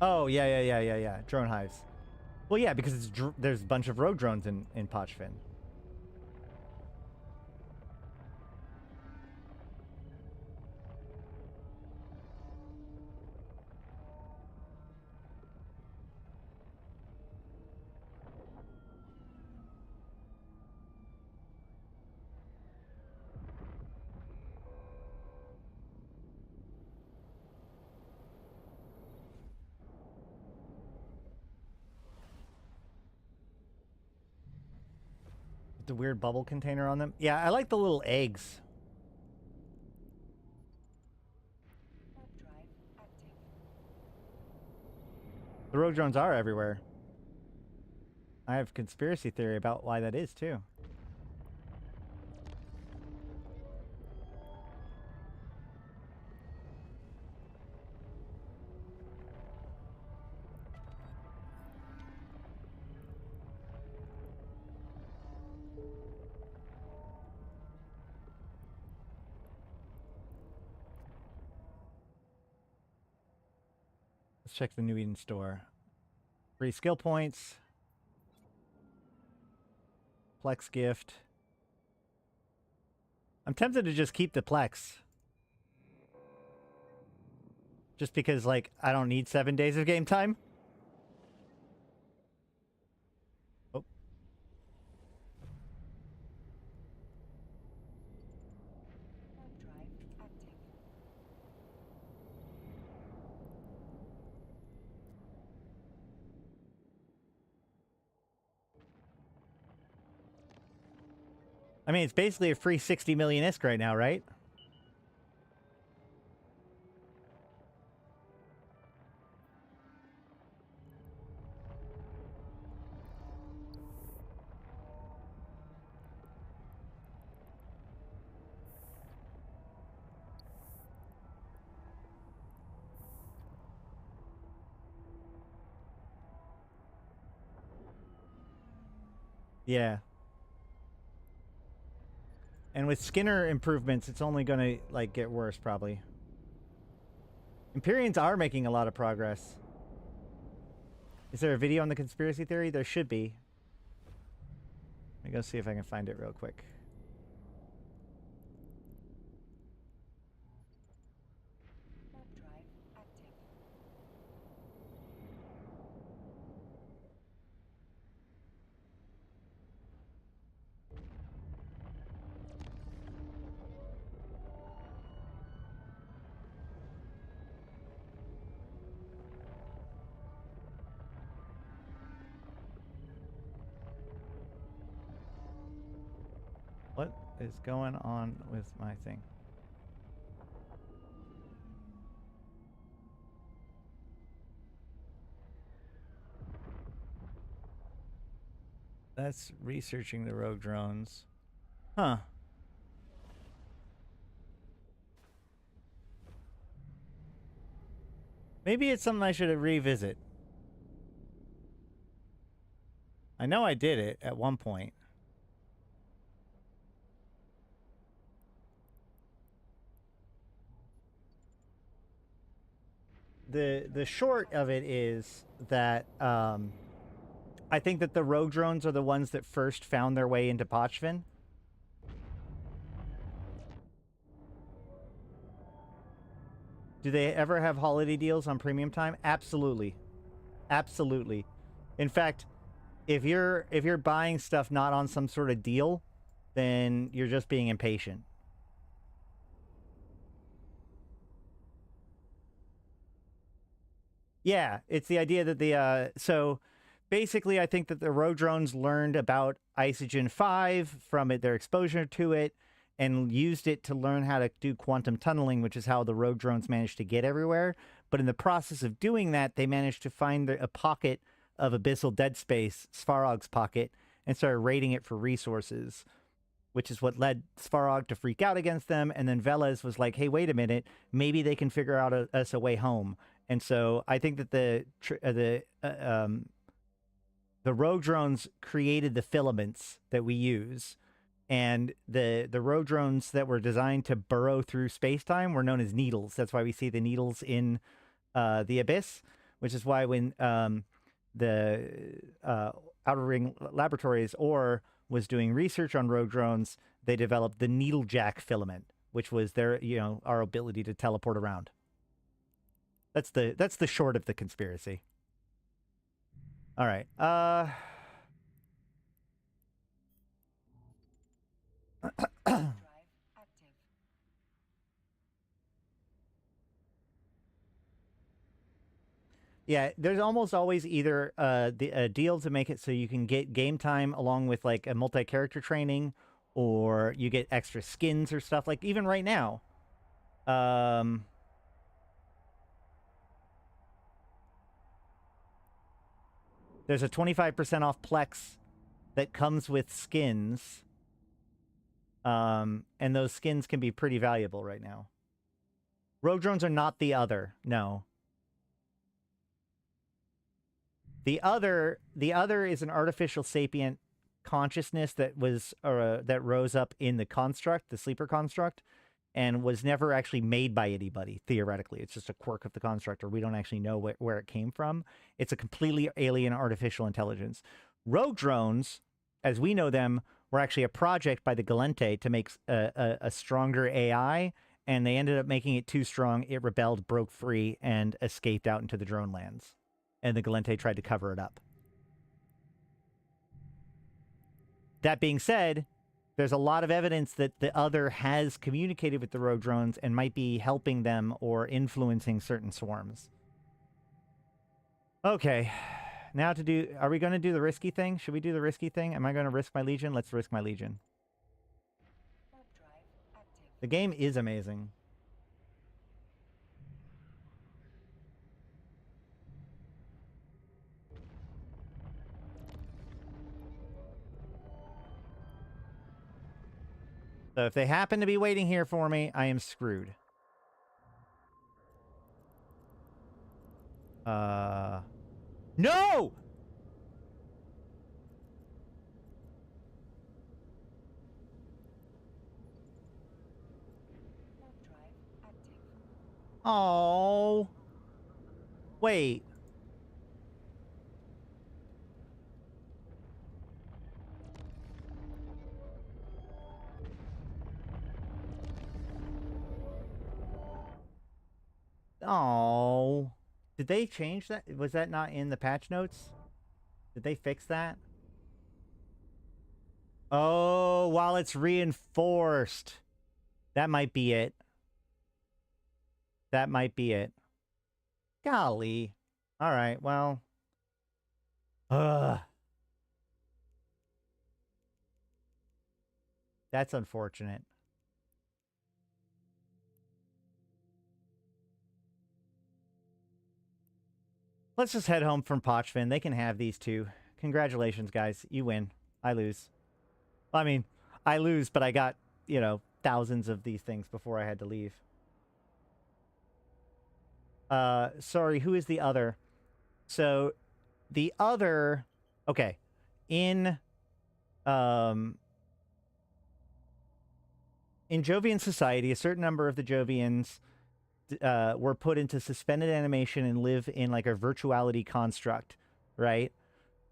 Oh, yeah. Drone hives. Well, yeah, because there's a bunch of rogue drones in Pochvin. With the weird bubble container on them. Yeah, I like the little eggs. Warp drive active. The rogue drones are everywhere. I have conspiracy theory about why that is, too. Let's check the New Eden store. 3 skill points. Plex gift. I'm tempted to just keep the Plex. Just because, like, I don't need 7 days of game time. I mean, it's basically a free 60 million ISK right now, right? Yeah. And with Skinner improvements, it's only going to like get worse probably. Empyreans are making a lot of progress. Is there a video on the conspiracy theory? There should be. Let me go see if I can find it real quick. Warp drive active. What is going on with my thing? That's researching the rogue drones. Huh. Maybe it's something I should revisit. I know I did it at one point. The short of it is that I think that the rogue drones are the ones that first found their way into Pochvin. Do they ever have holiday deals on premium time? Absolutely. Absolutely. In fact, if you're buying stuff not on some sort of deal, then you're just being impatient. Yeah, it's the idea that the so basically I think that the rogue drones learned about Isogen 5 from their exposure to it and used it to learn how to do quantum tunneling, which is how the rogue drones managed to get everywhere. But in the process of doing that, they managed to find a pocket of abyssal dead space, Svarog's pocket, and started raiding it for resources, which is what led Svarog to freak out against them. And then Velez was like, hey, wait a minute, maybe they can figure out us a way home. And so I think that the rogue drones created the filaments that we use. And the rogue drones that were designed to burrow through space-time were known as needles. That's why we see the needles in the Abyss, which is why when the Outer Ring Laboratories or was doing research on rogue drones, they developed the Needlejack filament, which was their, our ability to teleport around. That's the short of the conspiracy. All right. Drive active. Yeah, there's almost always either a deal to make it so you can get game time along with like a multi-character training, or you get extra skins or stuff. Like even right now, there's a 25% off Plex that comes with skins, and those skins can be pretty valuable right now. Rogue drones are not the other, no. The other is an artificial sapient consciousness that was that rose up in the construct, the sleeper construct, and was never actually made by anybody. Theoretically, it's just a quirk of the construct, or we don't actually know where it came from. It's a completely alien artificial intelligence. Rogue drones, as we know them, were actually a project by the Galente to make a stronger AI, and they ended up making it too strong. It rebelled, broke free, and escaped out into the drone lands. And the Galente tried to cover it up. That being said, there's a lot of evidence that the other has communicated with the rogue drones and might be helping them or influencing certain swarms. Okay. Now are we going to do the risky thing? Should we do the risky thing? Am I going to risk my Legion? Let's risk my Legion. The game is amazing. So if they happen to be waiting here for me, I am screwed. No! Warp drive active. Oh. Wait. Oh. Did they change that? Was that not in the patch notes? Did they fix that? Oh, while it's reinforced. That might be it. That might be it. Golly. All right, well. Ugh. That's unfortunate. Let's just head home from Pochvin. They can have these two. Congratulations, guys. You win. I lose. I mean, I lose, but I got, you know, thousands of these things before I had to leave. Sorry, who is the other? So, the other... Okay. In Jovian society, a certain number of the Jovians were put into suspended animation and live in like a virtuality construct, right?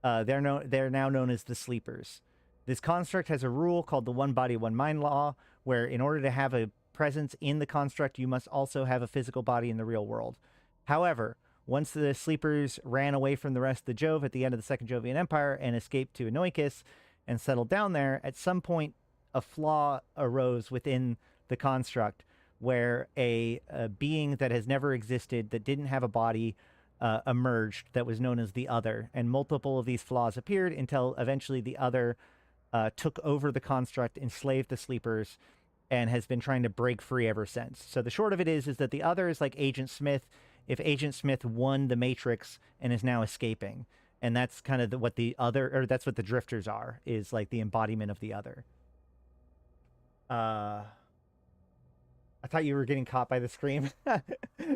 They're now known as the sleepers. This construct has a rule called the one body, one mind law, where in order to have a presence in the construct, you must also have a physical body in the real world. However, once the sleepers ran away from the rest of the Jove at the end of the Second Jovian Empire and escaped to Enoikis and settled down there, at some point a flaw arose within the construct where a being that has never existed, that didn't have a body, emerged that was known as the Other. And multiple of these flaws appeared until eventually the Other took over the construct, enslaved the sleepers, and has been trying to break free ever since. So the short of it is that the Other is like Agent Smith if Agent Smith won the Matrix and is now escaping. And that's kind of what the Other, or that's what the Drifters are, is like the embodiment of the Other. I thought you were getting caught by the scream.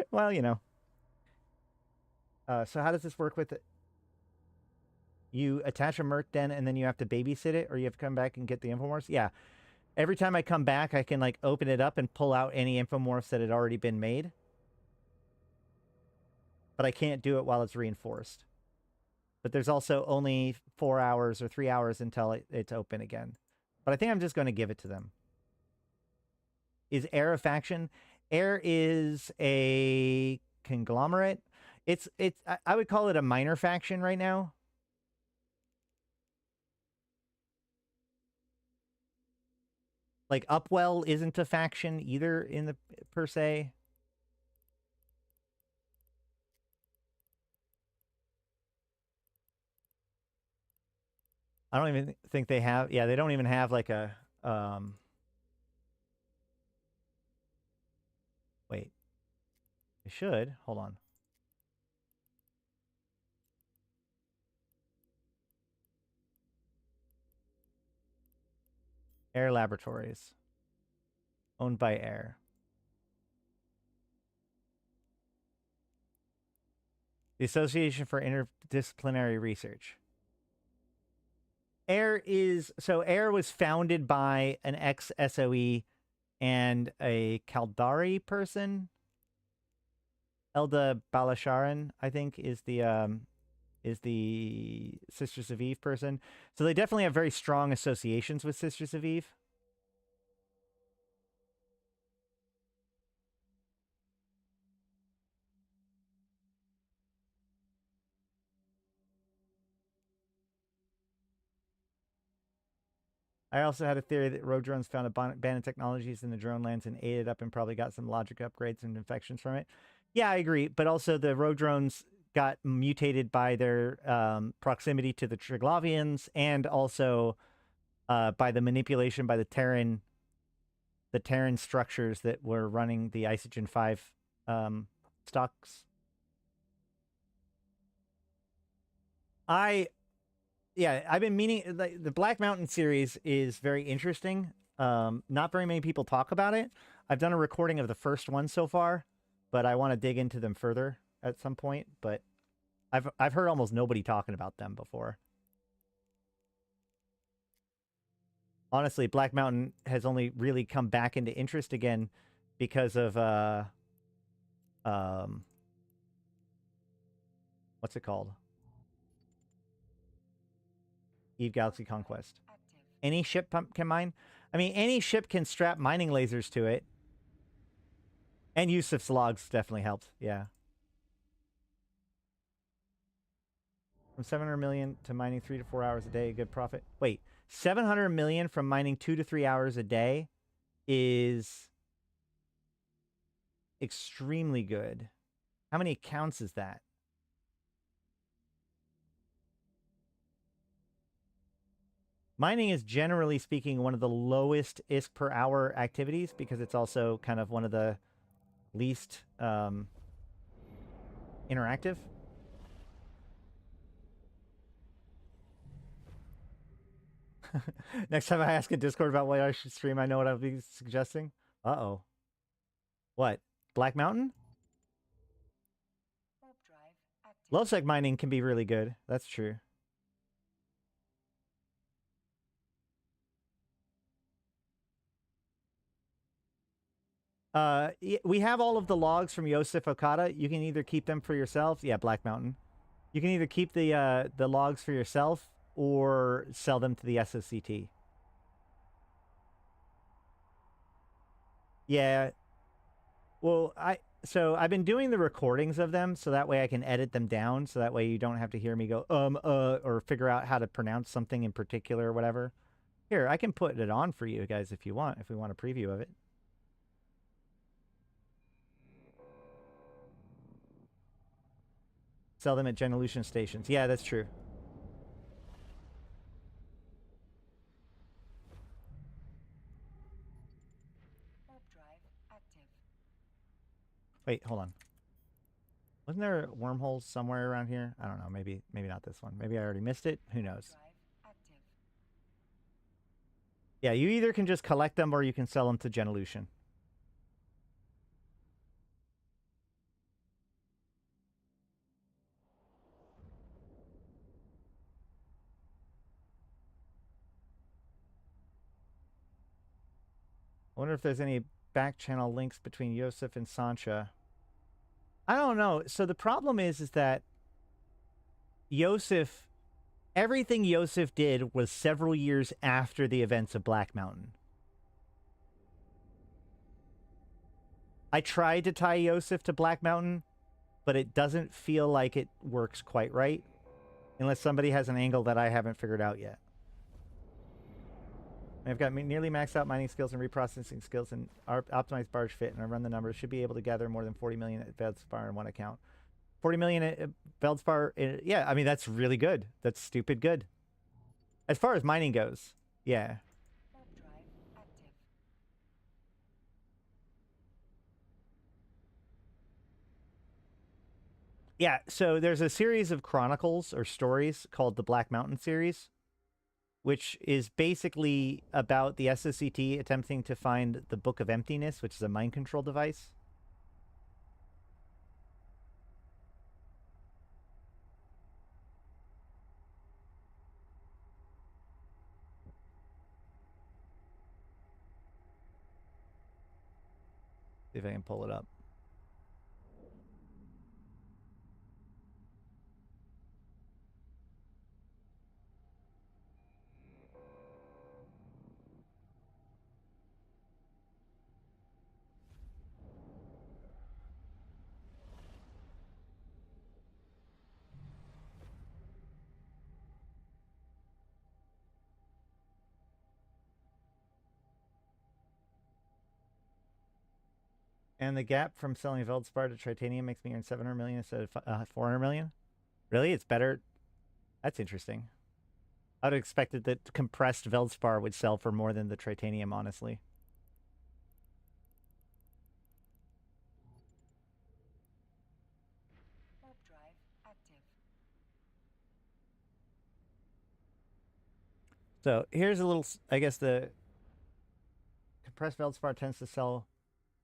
Well, you know. So how does this work with it? You attach a Merc den and then you have to babysit it, or you have to come back and get the infomorphs? Yeah. Every time I come back, I can like open it up and pull out any infomorphs that had already been made. But I can't do it while it's reinforced. But there's also only 4 hours or 3 hours until it's open again. But I think I'm just going to give it to them. Is Air a faction? Air is a conglomerate. I would call it a minor faction right now. Like Upwell isn't a faction either in the per se. I don't even think they have. Yeah, they don't even have like a wait. They should. Hold on. Air Laboratories. Owned by Air. The Association for Interdisciplinary Research. Air was founded by an ex-SOE and a Kaldari person. Elda Balasharan, I think, is the Sisters of Eve person. So they definitely have very strong associations with Sisters of Eve. I also had a theory that rogue drones found abandoned technologies in the drone lands and ate it up and probably got some logic upgrades and infections from it. Yeah, I agree. But also the rogue drones got mutated by their proximity to the Triglavians and also by the manipulation by the Terran the Terran structures that were running the Isogen 5 stocks. I've been meaning the Black Mountain series is very interesting. Not very many people talk about it. I've done a recording of the first one so far, but I want to dig into them further at some point. But I've heard almost nobody talking about them before. Honestly, Black Mountain has only really come back into interest again because of what's it called? Eve Galaxy Conquest. Active. Any ship can mine. I mean, any ship can strap mining lasers to it. And Yusuf's logs definitely helped. Yeah. From 700 million to mining 3 to 4 hours a day, good profit. Wait, 700 million from mining 2 to 3 hours a day is extremely good. How many accounts is that? Mining is generally speaking one of the lowest ISK per hour activities because it's also kind of one of the least interactive. Next time I ask in Discord about what I should stream, I know what I'll be suggesting. Uh-oh. What? Black Mountain? Warp drive active. Lovesec mining can be really good. That's true. We have all of the logs from Yosef Okada. You can either keep them for yourself. Yeah, Black Mountain. You can either keep the logs for yourself or sell them to the SOCT. Yeah. Well, I've been doing the recordings of them so that way I can edit them down so that way you don't have to hear me go or figure out how to pronounce something in particular or whatever. Here, I can put it on for you guys if you want, if we want a preview of it. Sell them at Genolution stations. Yeah, that's true. Warp drive active. Wait, hold on. Wasn't there wormholes somewhere around here? I don't know. Maybe not this one. Maybe I already missed it. Who knows? Drive active. Yeah, you either can just collect them or you can sell them to Genolution. I wonder if there's any back channel links between Yosef and Sancha. I don't know. So the problem is that Yosef, everything Yosef did was several years after the events of Black Mountain. I tried to tie Yosef to Black Mountain, but it doesn't feel like it works quite right. Unless somebody has an angle that I haven't figured out yet. I've got nearly maxed out mining skills and reprocessing skills and optimized barge fit, and I run the numbers. Should be able to gather more than 40 million at Veldspar in one account. 40 million at Veldspar, yeah, I mean, that's really good. That's stupid good. As far as mining goes, yeah. Warp drive active. Yeah, so there's a series of chronicles or stories called the Black Mountain series, which is basically about the SOCT attempting to find the Book of Emptiness, which is a mind control device. See if I can pull it up. And the gap from selling Veldspar to Tritanium makes me earn 700 million instead of 400 million? Really? It's better? That's interesting. I would have expected that compressed Veldspar would sell for more than the Tritanium, honestly. So here's a little, I guess the compressed feldspar tends to sell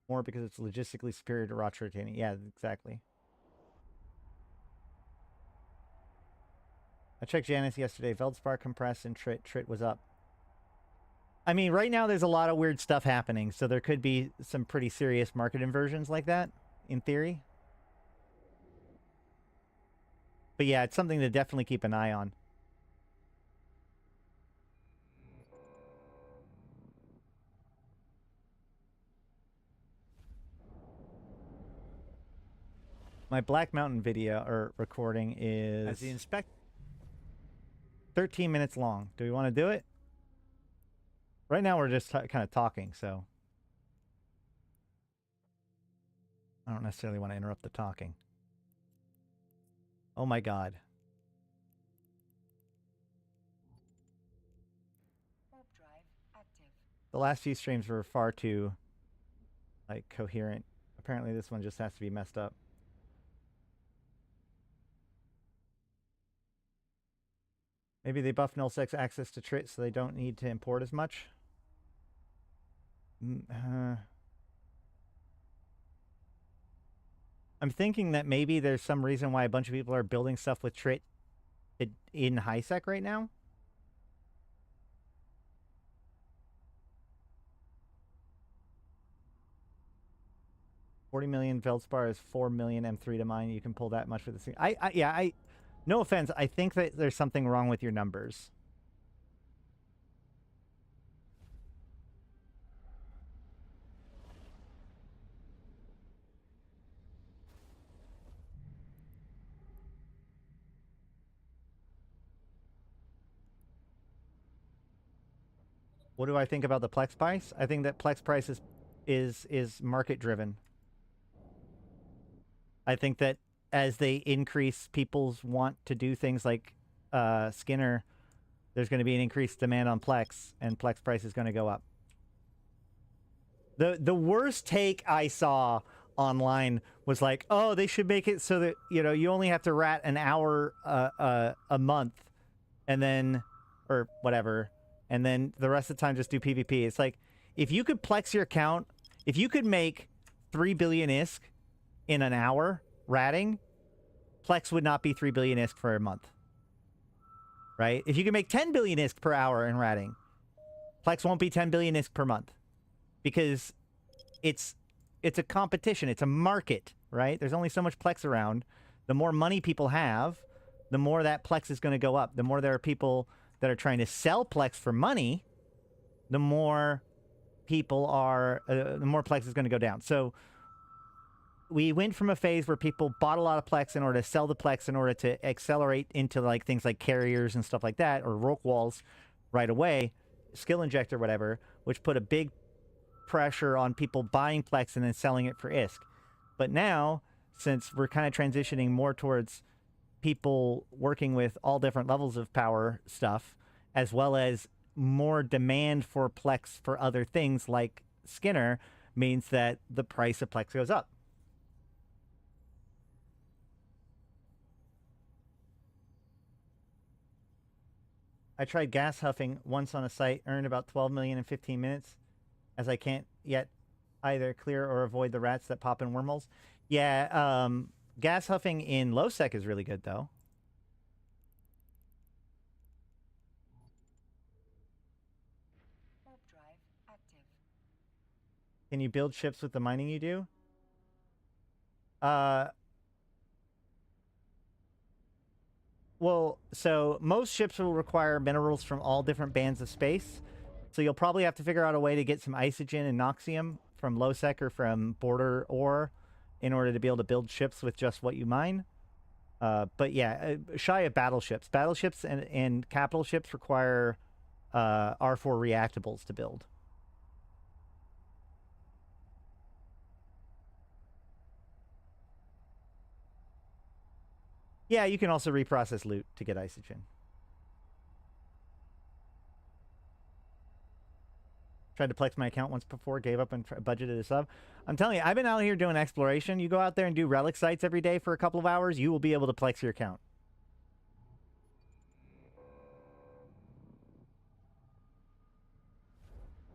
more because it's logistically superior to raw titanium. Yeah, exactly. I checked Janus yesterday. Feldspar compressed and trit was up. I mean, right now there's a lot of weird stuff happening, so there could be some pretty serious market inversions like that, in theory. But yeah, it's something to definitely keep an eye on. My Black Mountain video or recording is As the inspect 13 minutes long. Do we want to do it? Right now we're just kind of talking, so I don't necessarily want to interrupt the talking. Oh my god. Warp drive active. The last few streams were far too, like, coherent. Apparently this one just has to be messed up. Maybe they buff nullsec's access to trit so they don't need to import as much. I'm thinking that maybe there's some reason why a bunch of people are building stuff with trit in HiSec right now. $40 million Feldspar is 4 million M3 to mine. You can pull that much for this thing. No offense. I think that there's something wrong with your numbers. What do I think about the Plex price? I think that Plex price is market driven. I think that as they increase people's want to do things like Skinner, there's going to be an increased demand on Plex, and Plex price is going to go up. The worst take I saw online was like, oh, they should make it so that, you know, you only have to rat an hour a month, and then, or whatever, and then the rest of the time just do PvP. It's like, if you could Plex your account, if you could make 3 billion ISK in an hour ratting, Plex would not be 3 billion ISK for a month. Right? If you can make 10 billion ISK per hour in ratting, Plex won't be 10 billion ISK per month. Because it's a competition. It's a market, right? There's only so much Plex around. The more money people have, the more that Plex is going to go up. The more there are people that are trying to sell Plex for money, the more people are, the more Plex is going to go down. So we went from a phase where people bought a lot of Plex in order to sell the Plex in order to accelerate into like things like carriers and stuff like that, or roke walls right away, skill injector, whatever, which put a big pressure on people buying Plex and then selling it for ISK. But now, since we're kind of transitioning more towards people working with all different levels of power stuff, as well as more demand for Plex for other things like Skinner, means that the price of Plex goes up. I tried gas huffing once on a site, earned about 12 million in 15 minutes, as I can't yet either clear or avoid the rats that pop in wormholes. Yeah, gas huffing in low sec is really good, though. Warp drive active. Can you build ships with the mining you do? Well, so most ships will require minerals from all different bands of space. So you'll probably have to figure out a way to get some isogen and noxium from low sec or from border ore in order to be able to build ships with just what you mine. But yeah, shy of battleships. Battleships and capital ships require R4 reactables to build. Yeah, you can also reprocess loot to get isogen. Tried to Plex my account once before, gave up and budgeted a sub. I'm telling you, I've been out here doing exploration. You go out there and do relic sites every day for a couple of hours, you will be able to Plex your account.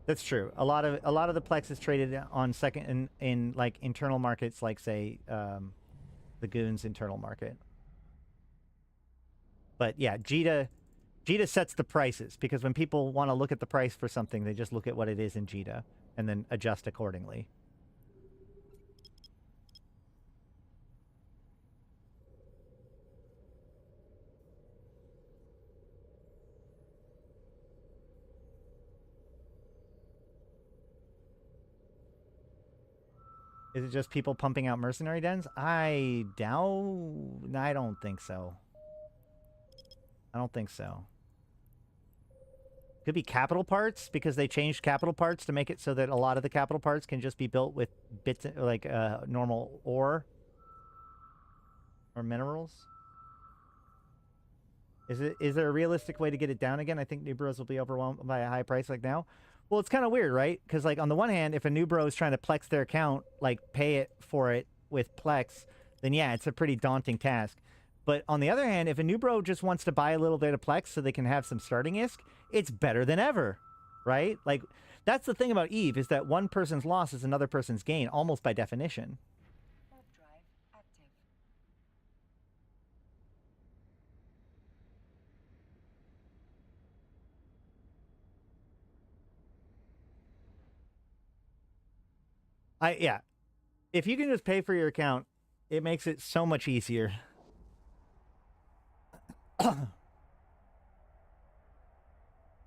That's true. A lot of the Plex is traded on second in like internal markets, like say the Goons internal market. But yeah, Jita sets the prices because when people want to look at the price for something, they just look at what it is in Jita and then adjust accordingly. Is it just people pumping out mercenary dens? I don't think so. I don't think so. Could be capital parts because they changed capital parts to make it so that a lot of the capital parts can just be built with bits like normal ore or minerals. Is there a realistic way to get it down again? I think new bros will be overwhelmed by a high price like now. Well, it's kind of weird, right? Because like on the one hand, if a new bro is trying to Plex their account, like pay it for it with Plex, then yeah, it's a pretty daunting task. But on the other hand, if a new bro just wants to buy a little bit of Plex so they can have some starting ISK, it's better than ever, right? Like that's the thing about Eve is that one person's loss is another person's gain, almost by definition. Warp drive active. Yeah. If you can just pay for your account, it makes it so much easier.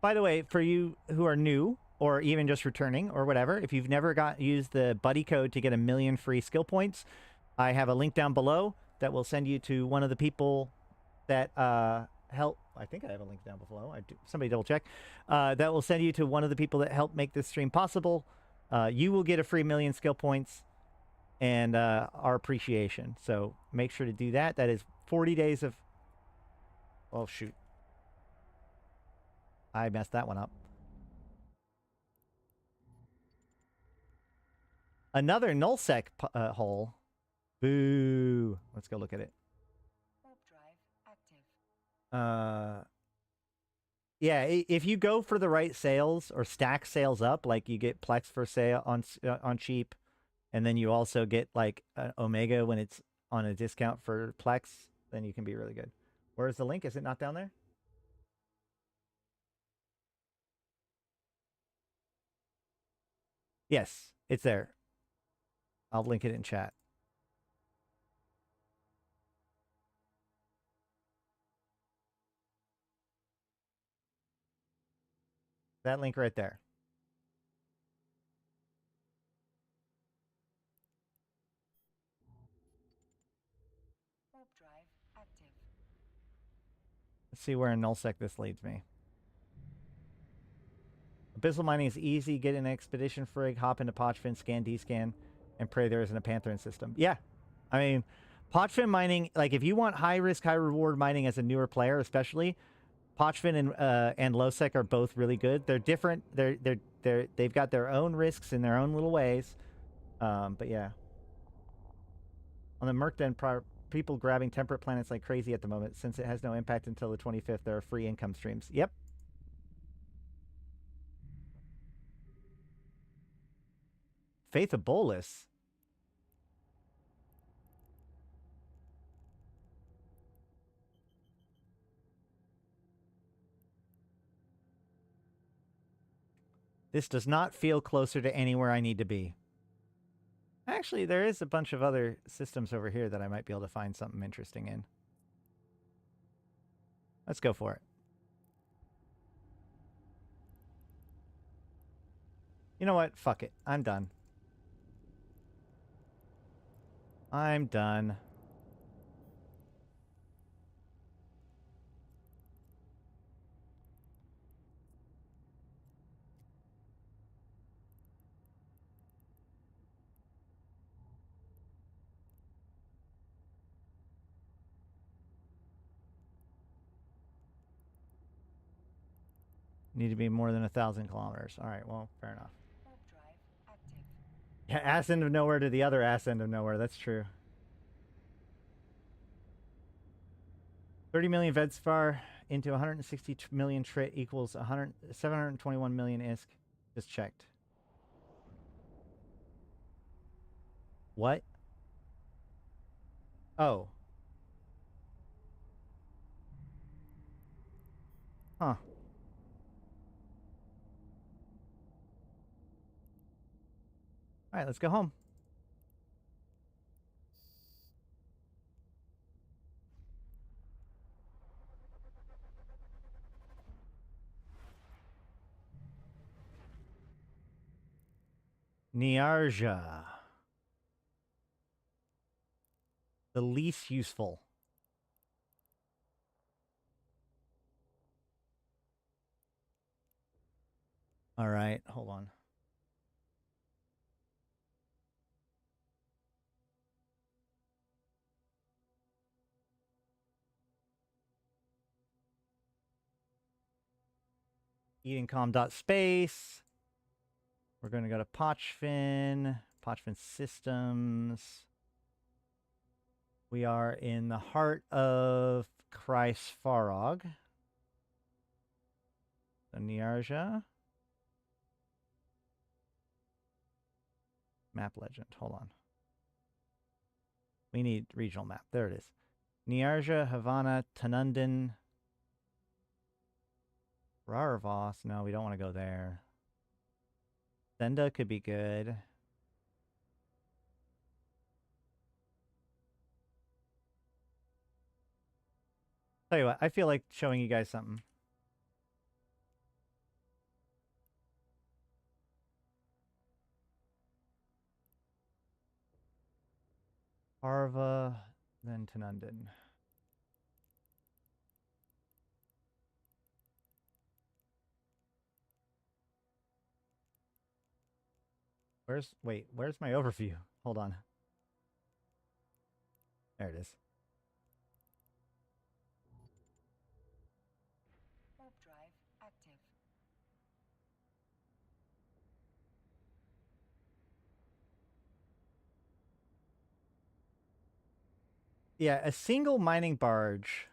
By the way, for you who are new or even just returning or whatever, if you've never used the buddy code to get 1,000,000 free skill points, I have a link down below that will send you to one of the people that help. I think I have a link down below. Somebody double check. That will send you to one of the people that helped make this stream possible. You will get a free 1,000,000 skill points and our appreciation. So make sure to do that. That is 40 days of... Oh, shoot. I messed that one up. Another nullsec hole. Boo. Let's go look at it. Warp drive active. Yeah, if you go for the right sales or stack sales up, like you get Plex for sale on cheap, and then you also get like an Omega when it's on a discount for Plex, then you can be really good. Where's the link? Is it not down there? Yes, it's there. I'll link it in chat. That link right there. Warp drive active. Let's see where in nullsec this leads me. Abyssal mining is easy. Get an expedition frig, hop into Pochfin, scan, descan, and pray there isn't a Pantherin system. Yeah. I mean, Pochfin mining, like if you want high risk, high reward mining as a newer player, especially, Pochfin and Lowsec are both really good. They're different. They've got their own risks in their own little ways. But yeah. On the Merc Den, people grabbing temperate planets like crazy at the moment. Since it has no impact until the 25th, there are free income streams. Yep. Faith of Bolus. This does not feel closer to anywhere I need to be. Actually, there is a bunch of other systems over here that I might be able to find something interesting in. Let's go for it. You know what? Fuck it. I'm done. I'm done. Need to be more than 1,000 kilometers. All right, well, fair enough. Warp drive active. Yeah, ass end of nowhere to the other ass end of nowhere. That's true. 30 million Vedspar into 160 million trit equals 721 million ISK. Just checked. What? Oh. Huh. All right, let's go home. Niarja. The least useful. All right, hold on. Eatingcom.space. We're going to go to Pochfin Systems. We are in the heart of Kreisfarog. The Niarja. Map legend. Hold on. We need regional map. There it is. Niarja, Havana, Tanundin, Rarvos. No, we don't want to go there. Senda could be good. Tell you what, I feel like showing you guys something. Arva, then Tanundin. Where's my overview? Hold on. There it is. Warp drive active. Yeah, a single mining barge.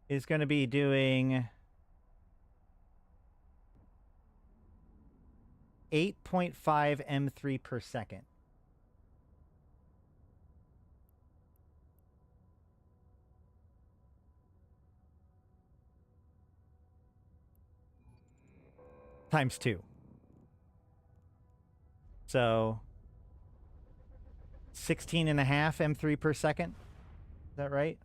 Is going to be doing 8.5 M3 per second. Times 2. So 16.5 M3 per second. Is that right?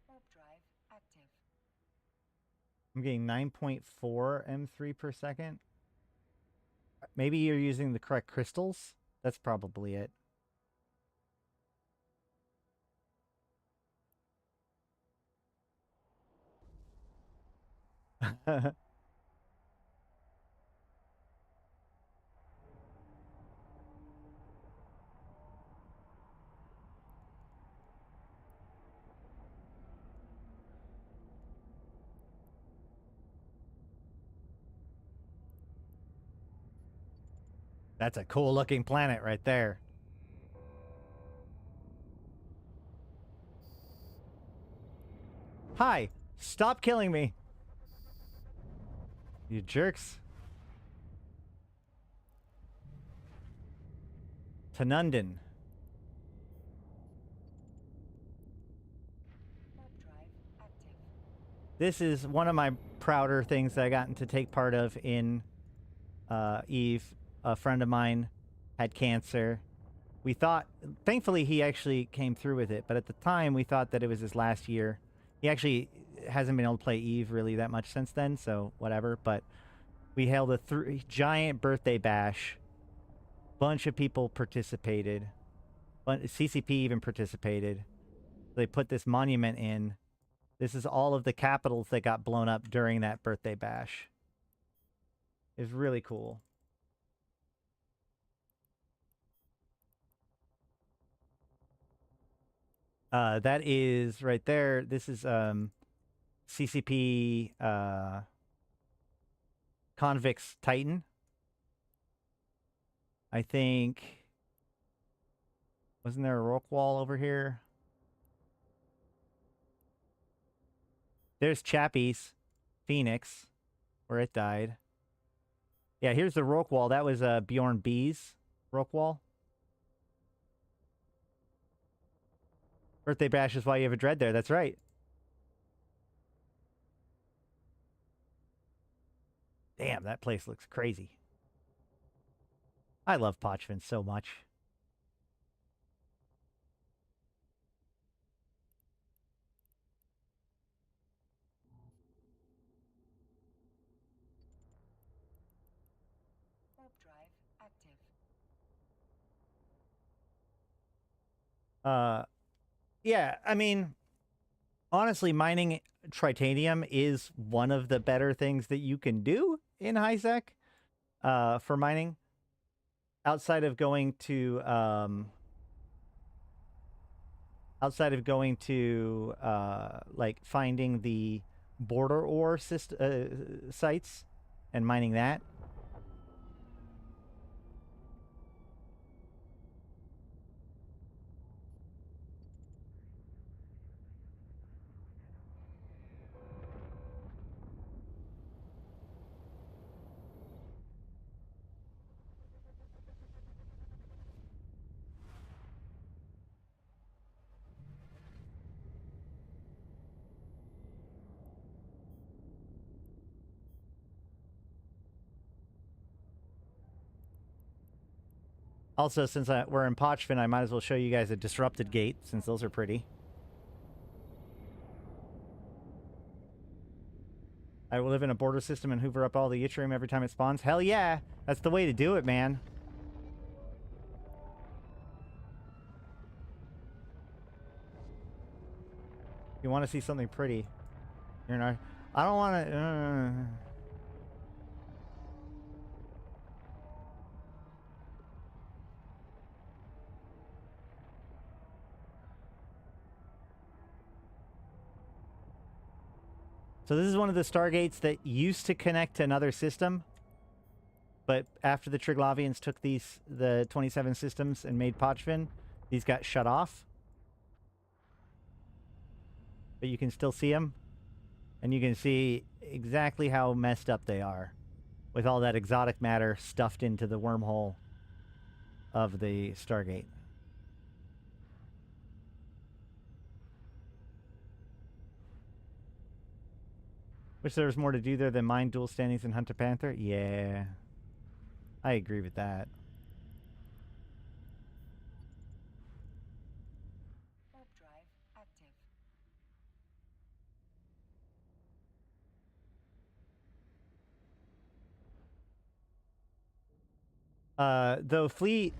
Warp drive active. I'm getting 9.4 M3 per second. Maybe you're using the correct crystals. That's probably it. That's a cool looking planet right there. Hi, stop killing me. You jerks. Tanundin. Warp drive active. This is one of my prouder things that I gotten to take part of in Eve. A friend of mine had cancer. We thought, thankfully, he actually came through with it, but at the time, we thought that it was his last year. He actually hasn't been able to play Eve really that much since then, so whatever, but we held a giant birthday bash. Bunch of people participated. CCP even participated. They put this monument in. This is all of the capitals that got blown up during that birthday bash. It's really cool. That is right there. This is CCP Convicts Titan. I think. Wasn't there a rock wall over here? There's Chappie's Phoenix, where it died. Yeah, here's the rock wall. That was Bjorn B's rock wall. Birthday bash is why you have a dread there. That's right. Damn, that place looks crazy. I love Pochvin so much. Warp drive active. Yeah, I mean, honestly, mining tritanium is one of the better things that you can do in HiSec for mining. Outside of going to like finding the border ore sites and mining that. Also, since we're in Pochvin, I might as well show you guys a disrupted gate, since those are pretty. I will live in a border system and hoover up all the yttrium every time it spawns. Hell yeah! That's the way to do it, man. You want to see something pretty. You're not... I don't want to... So this is one of the stargates that used to connect to another system, but after the Triglavians took the 27 systems and made Pochvin, these got shut off. But you can still see them, and you can see exactly how messed up they are, with all that exotic matter stuffed into the wormhole of the Stargate. Wish there was more to do there than mine dual standings and hunt a panther. Yeah, I agree with that. Warp drive active. Though Flea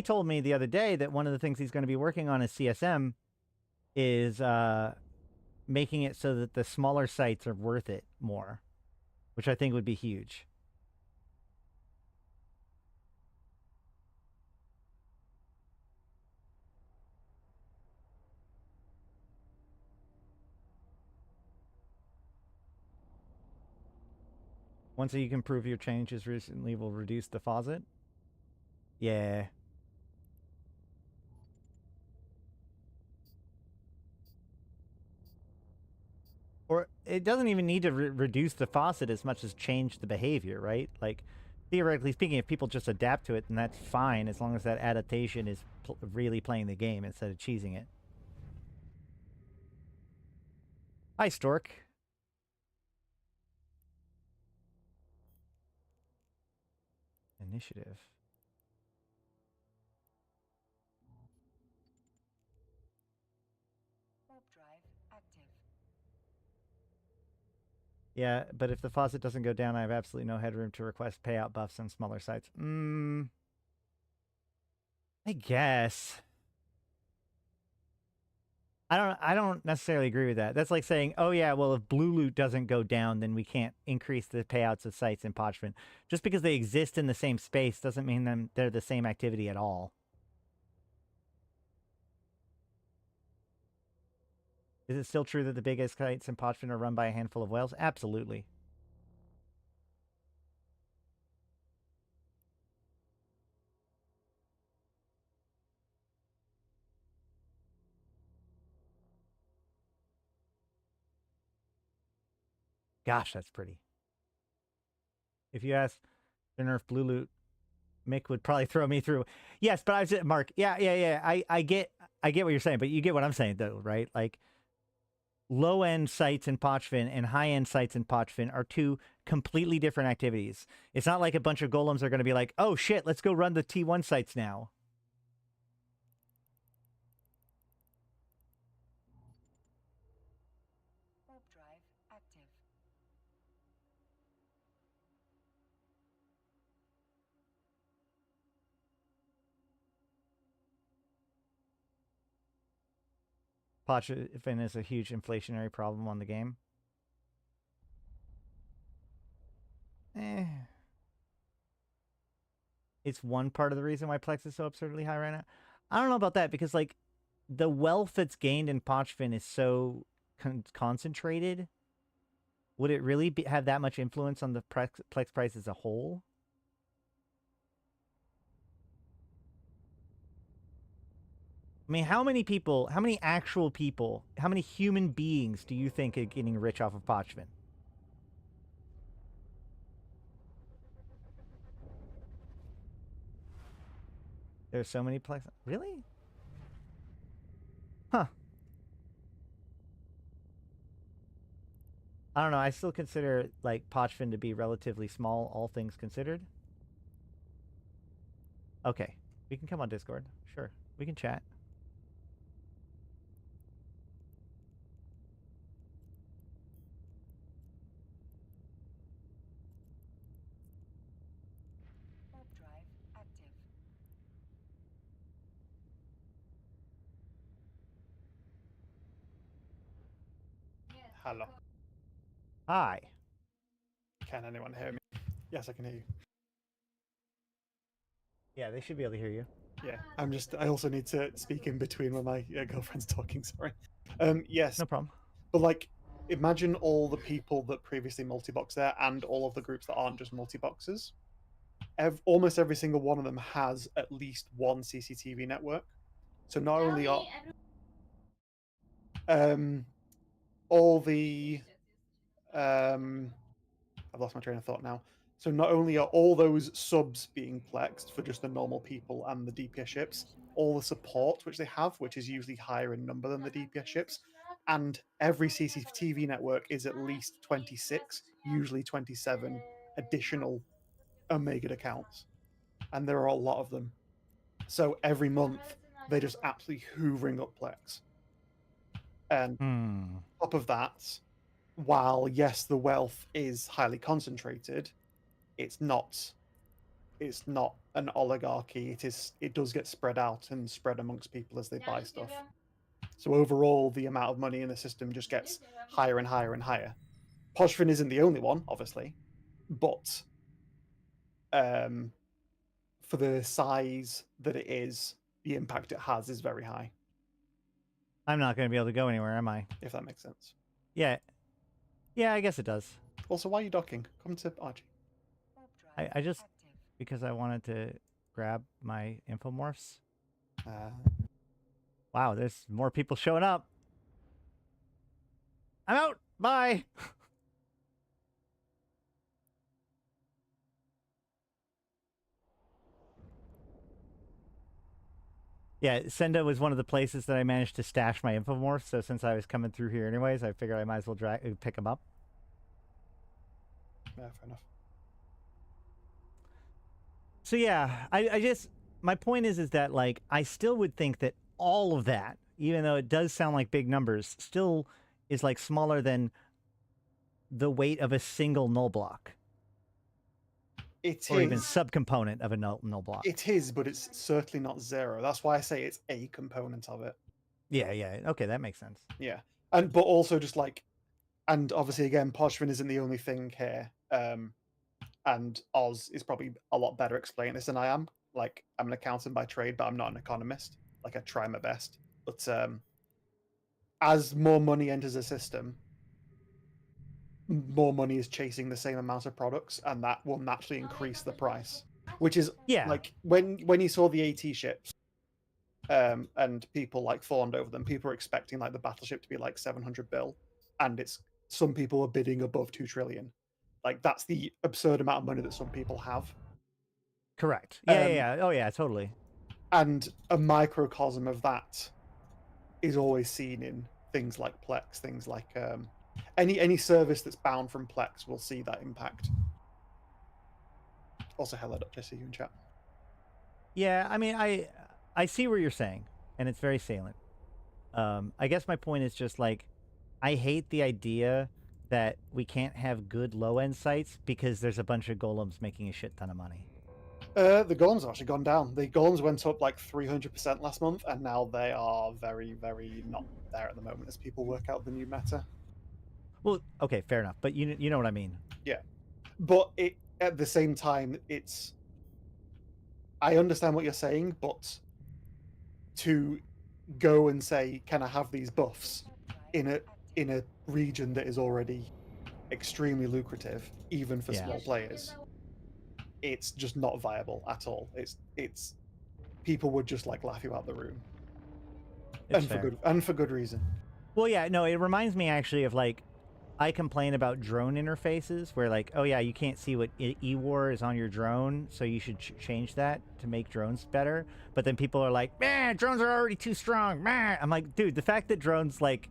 told me the other day that one of the things he's going to be working on is CSM is making it so that the smaller sites are worth it more, which I think would be huge. Once you can prove your changes recently will reduce the faucet. Yeah. Or it doesn't even need to reduce the faucet as much as change the behavior, right? Like, theoretically speaking, if people just adapt to it, then that's fine, as long as that adaptation is really playing the game instead of cheesing it. Hi, Stork. Initiative. Warp drive active. Yeah, but if the faucet doesn't go down, I have absolutely no headroom to request payout buffs on smaller sites. I guess. I don't necessarily agree with that. That's like saying, oh yeah, well if blue loot doesn't go down, then we can't increase the payouts of sites in Pochvin. Just because they exist in the same space doesn't mean they're the same activity at all. Is it still true that the biggest sites in Pochven are run by a handful of whales? Absolutely. Gosh, that's pretty. If you ask the Nerf Blue Loot, Mick would probably throw me through. Yes, but I was Mark. Yeah. I get what you're saying, but you get what I'm saying though, right? Like low end sites in Pochven and high end sites in Pochven are two completely different activities. It's not like a bunch of golems are going to be like, oh shit, let's go run the T1 sites now. Warp drive active. Pochven is a huge inflationary problem on the game. It's one part of the reason why Plex is so absurdly high right now. I don't know about that because like the wealth that's gained in Pochven is so concentrated. Would it really have that much influence on the Plex price as a whole? I mean, how many people, how many actual people, how many human beings do you think are getting rich off of Pochven? There's so many Plex. Really? Huh. I don't know. I still consider like Pochven to be relatively small, all things considered. Okay. We can come on Discord. Sure. We can chat. Warp drive active. Hello. Hi. Can anyone hear me? Yes, I can hear you. Yeah, they should be able to hear you. Yeah, I also need to speak in between when my girlfriend's talking, sorry. Yes, No problem. but like, imagine all the people that previously multi-box there and all of the groups that aren't just multi-boxers. Almost every single one of them has at least one CCTV network. So not only are all the I've lost my train of thought now. So not only are all those subs being plexed for just the normal people and the DPS ships, all the support which they have, which is usually higher in number than the DPS ships, and every CCTV network is at least 26, usually 27 additional Omega accounts. And there are a lot of them. So every month they're just absolutely hoovering up plex. And on top of that, while yes, the wealth is highly concentrated, it's not an oligarchy. It does get spread out and spread amongst people as they buy stuff. So overall, the amount of money in the system just gets higher and higher and higher. Pochven isn't the only one, obviously, but for the size that it is, the impact it has is very high. I'm not going to be able to go anywhere, am I? If that makes sense. Yeah. Yeah, I guess it does. Also, why are you docking? Come to Archie. Warp drive I just, active. because I wanted to grab my infomorphs. Uh, Wow, there's more people showing up. I'm out. Bye. Yeah, Senda was one of the places that I managed to stash my infomorphs. So since I was coming through here anyways, I figured I might as well pick them up. yeah, fair enough. So yeah, I just my point is that like I still would think that all of that, even though it does sound like big numbers, still is like smaller than the weight of a single null block. Or even subcomponent of a null block. It is, but it's certainly not zero. That's why I say it's a component of it. Yeah. Okay, that makes sense. Yeah, and but also just like, and obviously again, Pochven isn't the only thing here. And Oz is probably a lot better explaining this than I am. Like, I'm an accountant by trade, but I'm not an economist. Like, I try my best, but as more money enters the system, more money is chasing the same amount of products, and that will naturally increase the price. Which is Yeah. like when you saw the AT ships, and people like fawned over them, people were expecting like the battleship to be like 700 bill, and it's some people are bidding above 2 trillion. Like that's the absurd amount of money that some people have. Correct. Yeah, Um, yeah, yeah. Oh, yeah, totally. And a microcosm of that is always seen in things like Plex, things like any service that's bound from Plex will see that impact. Also, hello, Dr. See you in chat. Yeah, I mean, I see what you're saying, and it's very salient. I guess my point is just like, I hate the idea that we can't have good low-end sites because there's a bunch of golems making a shit ton of money. The golems have actually gone down. The golems went up like 300% last month, and now they are very, very not there at the moment as people work out the new meta. Well, okay, fair enough, but you know what I mean. Yeah, but it at the same time, it's. I understand what you're saying, but to go and say, "Can I have these buffs?" in a region that is already extremely lucrative, even for Yeah. small players, it's just not viable at all. It's people would just like laugh you out the room, It's and fair. for good reason. Well, yeah, no, it reminds me actually of like, I complain about drone interfaces where like, oh yeah, you can't see what E-War is on your drone, so you should change that to make drones better. But then people are like, man, drones are already too strong, man. I'm like, dude, the fact that drones like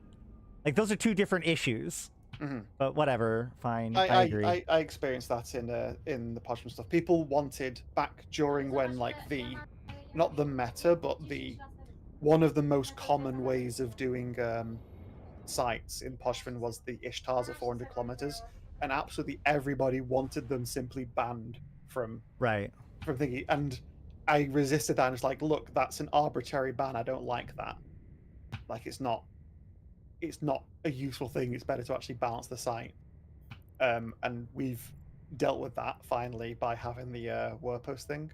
those are two different issues. Mm-hmm. But whatever, fine, I agree. I experienced that in the Podman stuff. People wanted back during when like not the meta, but the one of the most common ways of doing sites in Poshvin was the Ishtars at 400 kilometers, and absolutely everybody wanted them simply banned from Right. thingy. And I resisted that. And it's like, look, that's an arbitrary ban. I don't like that. Like, it's not a useful thing. It's better to actually balance the site. And we've dealt with that finally by having the Werpost thing.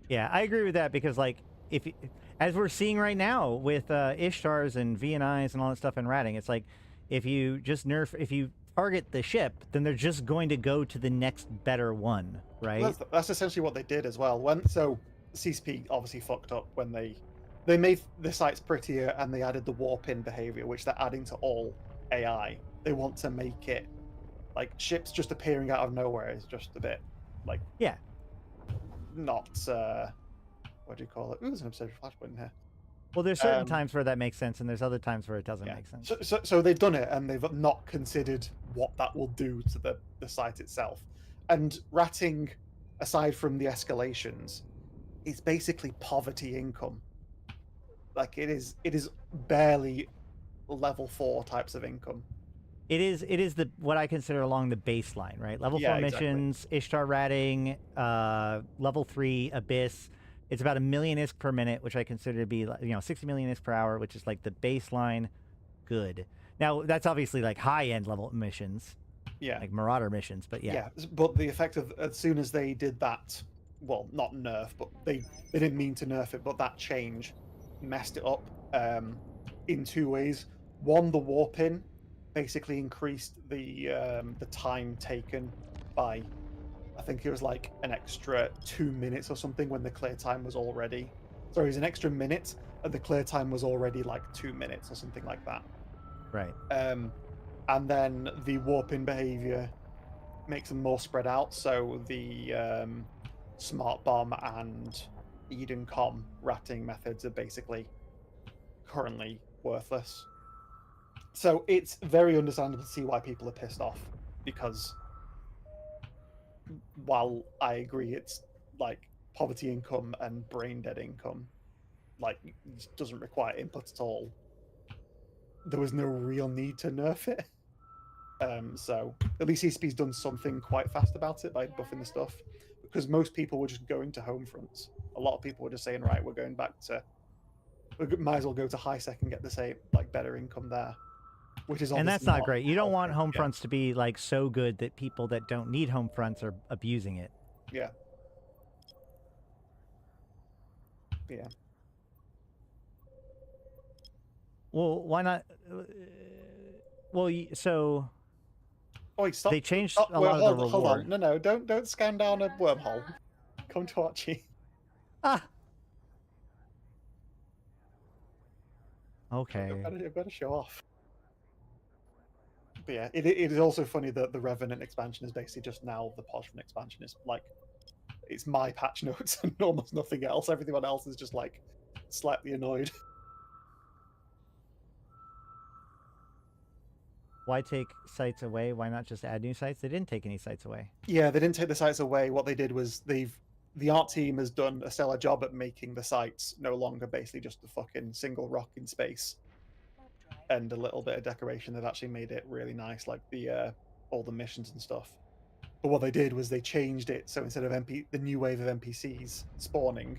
Yeah, I agree with that because like if as we're seeing right now with Ishtars and VNIs and all that stuff in ratting, it's like if you just if you target the ship, then they're just going to go to the next better one, right? Well, that's essentially what they did as well. So CCP obviously fucked up when they made the sites prettier and they added the warp-in behavior, which they're adding to all AI. They want to make it like ships just appearing out of nowhere is just a bit like Yeah. not what do you call it? Ooh, there's an observatory flashpoint in here. Well, there's certain times where that makes sense, and there's other times where it doesn't make sense. So they've done it, and they've not considered what that will do to the site itself. And ratting, aside from the escalations, is basically poverty income. Like it is barely level 4 types of income. It is the what I consider along the baseline, right? Level 4 exactly. missions, Ishtar ratting, level 3 Abyss. It's about 1 million ISK per minute, which I consider to be 60 million ISK per hour, which is like the baseline good. Now that's obviously like high end level missions. Yeah. Like Marauder missions, but yeah. Yeah, but the effect of as soon as they did that, well, not nerf, but they didn't mean to nerf it, but that change messed it up in 2 ways. One, the warp-in basically increased the time taken by, I think it was like an extra 2 minutes or something when the clear time was already. Sorry, it was an extra minute, and the clear time was already like 2 minutes or something like that. Right. And then the warp-in behavior makes them more spread out. So the smart bomb and Eden.com ratting methods are basically currently worthless. So it's very understandable to see why people are pissed off, because while I agree it's like poverty income and brain dead income, like it doesn't require input at all, there was no real need to nerf it. So at least ECP's done something quite fast about it by buffing the stuff, because most people were just going to home fronts. A lot of people were just saying, right, we're going back to, we might as well go to high sec and get the same, like better income there, which is and that's not not great. You don't want home yeah. fronts to be like so good that people that don't need home fronts are abusing it. Yeah. Yeah. Well, why not? Well, so Oh, wait, stop. they changed Stop. a Wait, lot of the hold on. reward. No, don't scan down a wormhole. Come to Archie. Ah. I Okay. better show off. But yeah, it is also funny that the Revenant expansion is basically just now the Podrian expansion is like, it's my patch notes and almost nothing else. Everyone else is just like slightly annoyed. Why take sites away? Why not just add new sites? They didn't take any sites away. Yeah, they didn't take the sites away. What they did was the art team has done a stellar job at making the sites no longer basically just a fucking single rock in space and a little bit of decoration. They've actually made it really nice, like the all the missions and stuff. But what they did was they changed it so instead of the new wave of NPCs spawning,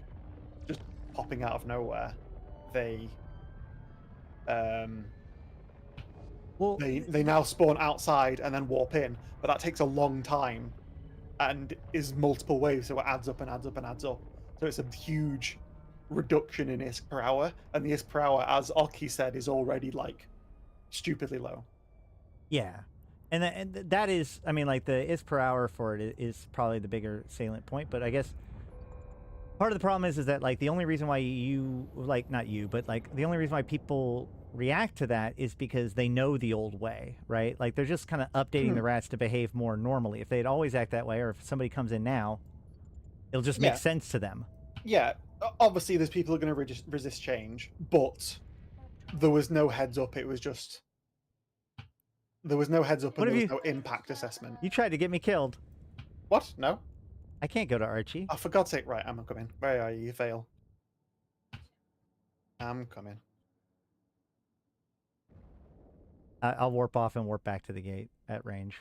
just popping out of nowhere, they Well, they now spawn outside and then warp in, but that takes a long time and is multiple waves, so it adds up and adds up and adds up. So it's a huge reduction in ISK per hour, and the ISK per hour, as Oki said, is already like stupidly low. yeah, and that is, I mean, like the is per hour for it is probably the bigger salient point. But I guess part of the problem is that like the only reason why you like not you, but like the only reason why people react to that is because they know the old way, right? Like they're just kind of updating the rats to behave more normally. If they'd always act that way, or if somebody comes in now, it'll just make sense to them. Yeah, obviously there's people who are going to resist change, but there was no heads up. It was just there was no heads up and there was no impact assessment. You tried to get me killed. What? No? I can't go to Archie. Oh, for God's sake! Right, I'm coming. Where are you? You fail. I'm coming. I'll warp off and warp back to the gate at range.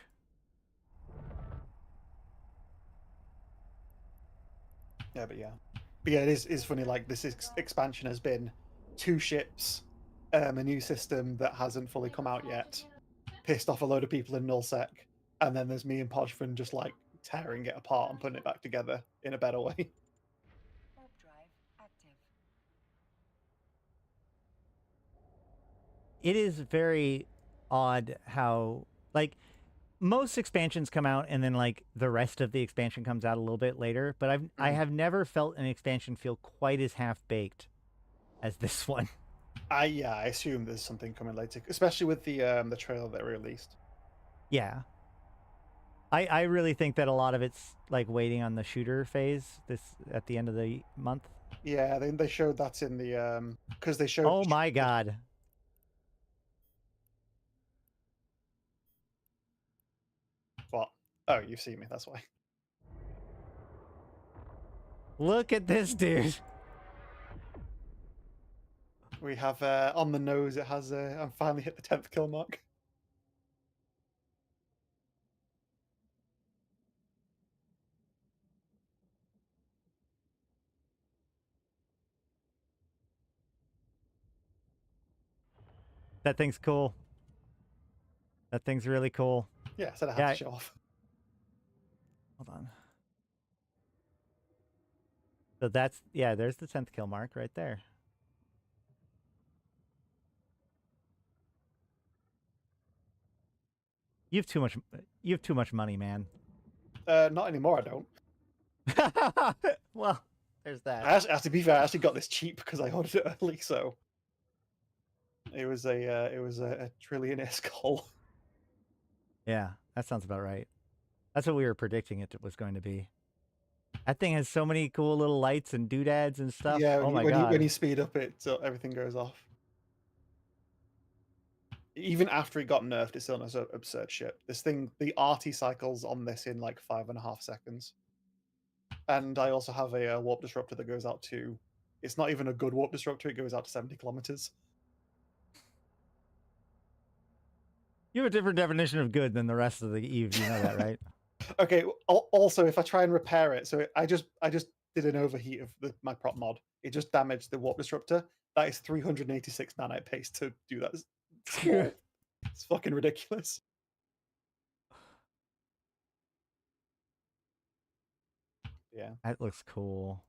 Yeah, but yeah, it is funny. Like this expansion has been 2 ships, a new system that hasn't fully come out yet, pissed off a load of people in nullsec, and then there's me and Podrian just like tearing it apart and putting it back together in a better way. Warp drive active. It is very odd how, like, most expansions come out and then like the rest of the expansion comes out a little bit later, but I have never felt an expansion feel quite as half-baked as this one. I assume there's something coming later, especially with the trailer that released. Yeah. I really think that a lot of it's like waiting on the shooter phase this at the end of the month. Yeah, they showed that in the because they showed. Oh my god. What? Oh, you've seen me. That's why. Look at this dude. We have on the nose. It has. I'm finally hit the 10th kill mark. That thing's cool. That thing's really cool. Yeah, I said I had to show off. Hold on. So that's, yeah, there's the 10th kill mark right there. You have too much money, man. Not anymore, I don't. Well, there's that. To be fair, I actually got this cheap because I ordered it early, so it was a trillion skull. Yeah, that sounds about right. That's what we were predicting it was going to be. That thing has so many cool little lights and doodads and stuff. Yeah, oh my god. When you speed up it, so everything goes off. Even after it got nerfed, it's still an absurd shit. This thing, the arty cycles on this in like 5.5 seconds. And I also have a warp disruptor that goes out to. It's not even a good warp disruptor. It goes out to 70 kilometers. You have a different definition of good than the rest of the Eve. You know that, right? Okay. Also, if I try and repair it, so I just did an overheat of my prop mod. It just damaged the warp disruptor. That is 386 nanite paste to do that. It's fucking ridiculous. Yeah. That looks cool.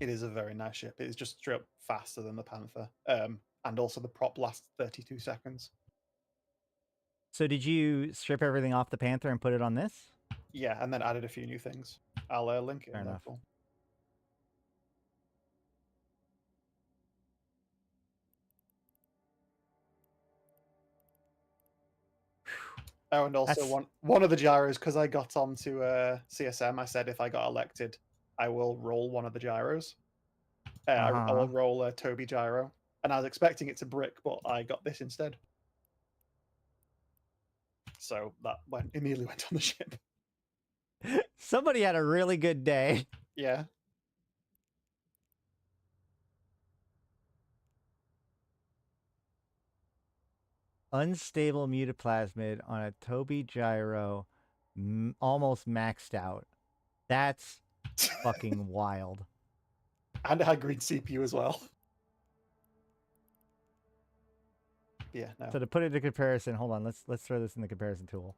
It is a very nice ship. It is just straight up faster than the Panther. And also the prop lasts 32 seconds. So did you strip everything off the Panther and put it on this? Yeah, and then added a few new things. I'll link it Fair in there. enough. Cool. Oh, and also That's- one of the gyros, because I got onto CSM, I said if I got elected, I will roll one of the gyros. I will Uh-huh. roll a Toby gyro, and I was expecting it to brick, but I got this instead. So that immediately went on the ship. Somebody had a really good day. Yeah. Unstable mutaplasmid on a Toby gyro, almost maxed out. That's fucking wild. And it had green CPU as well. Yeah, no. So to put it into comparison, hold on, let's throw this in the comparison tool.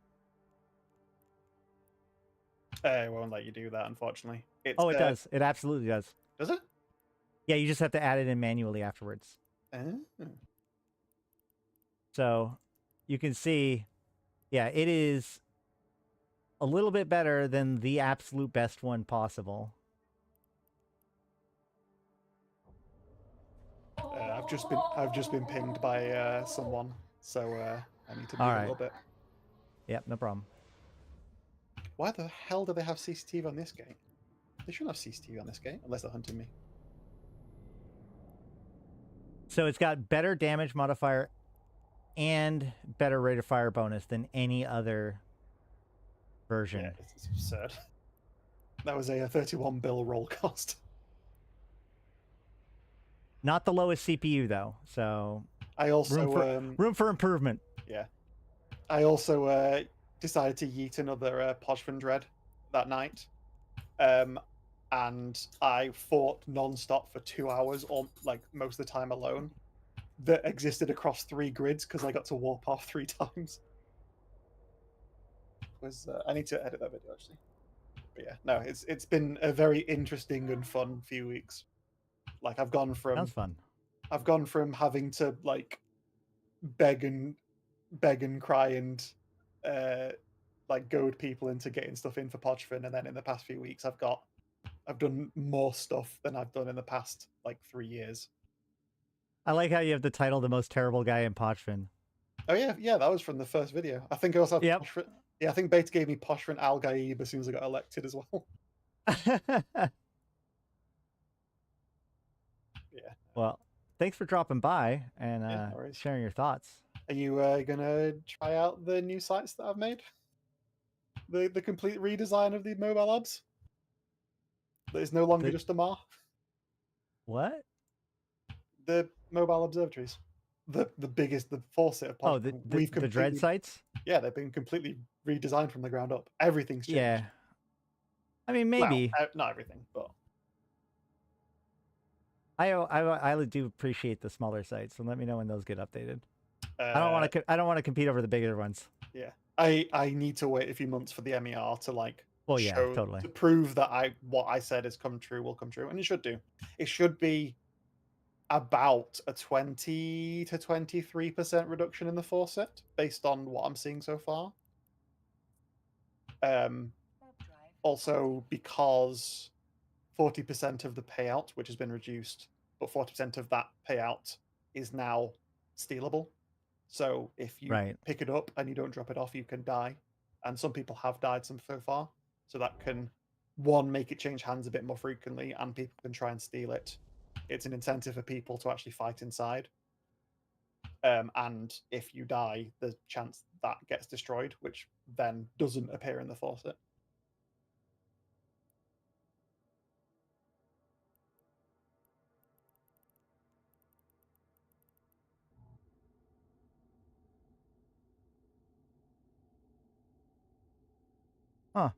It won't let you do that, unfortunately. It does. It absolutely does. Does it? Yeah, you just have to add it in manually afterwards. So you can see, yeah, it is a little bit better than the absolute best one possible. I've just been pinged by someone, so I need to move a little bit. Yep, no problem. Why the hell do they have CCTV on this game? They shouldn't have CCTV on this game unless they're hunting me. So it's got better damage modifier and better rate of fire bonus than any other version. Yeah, it's absurd. That was a 31 bill roll cost. Not the lowest CPU though, so I also room for improvement. Yeah, I also decided to yeet another Podfin Dread that night, and I fought non-stop for 2 hours, or like most of the time alone. That existed across 3 grids because I got to warp off 3 times. I need to edit that video actually. But yeah, no, it's been a very interesting and fun few weeks. Like I've gone Sounds fun. Having to like beg and cry and like goad people into getting stuff in for Podfin, and then in the past few weeks I've done more stuff than I've done in the past like 3 years. I like how you have the title "The Most Terrible Guy in Podfin." Oh yeah, that was from the first video. I think I also have Yep. Yeah, I think Beta gave me Podfin Al Gaib as soon as I got elected as well. Yeah. Well, thanks for dropping by and no worries. sharing your thoughts. Are you gonna try out the new sites that I've made? The complete redesign of the mobile labs? That is no longer just a MAR? What? The mobile observatories. The biggest, the faucet of Podfin. The dread sites? Yeah, they've been completely redesigned from the ground up. Everything's changed. Yeah. I mean, maybe. Well, not everything, but I do appreciate the smaller sites, so let me know when those get updated. I don't want to compete over the bigger ones. Yeah, I need to wait a few months for the MER to like. Well, yeah, totally. To prove that what I said has come true will come true, and it should do. It should be about a 20 to 23% reduction in the faucet based on what I'm seeing so far. Also, because 40% of the payout, which has been reduced, but 40% of that payout is now stealable. So if you pick it up and you don't drop it off, you can die. And some people have died so far. So that can, one, make it change hands a bit more frequently, and people can try and steal it. It's an incentive for people to actually fight inside. And if you die, there's a chance that gets destroyed, which then doesn't appear in the faucet. Huh.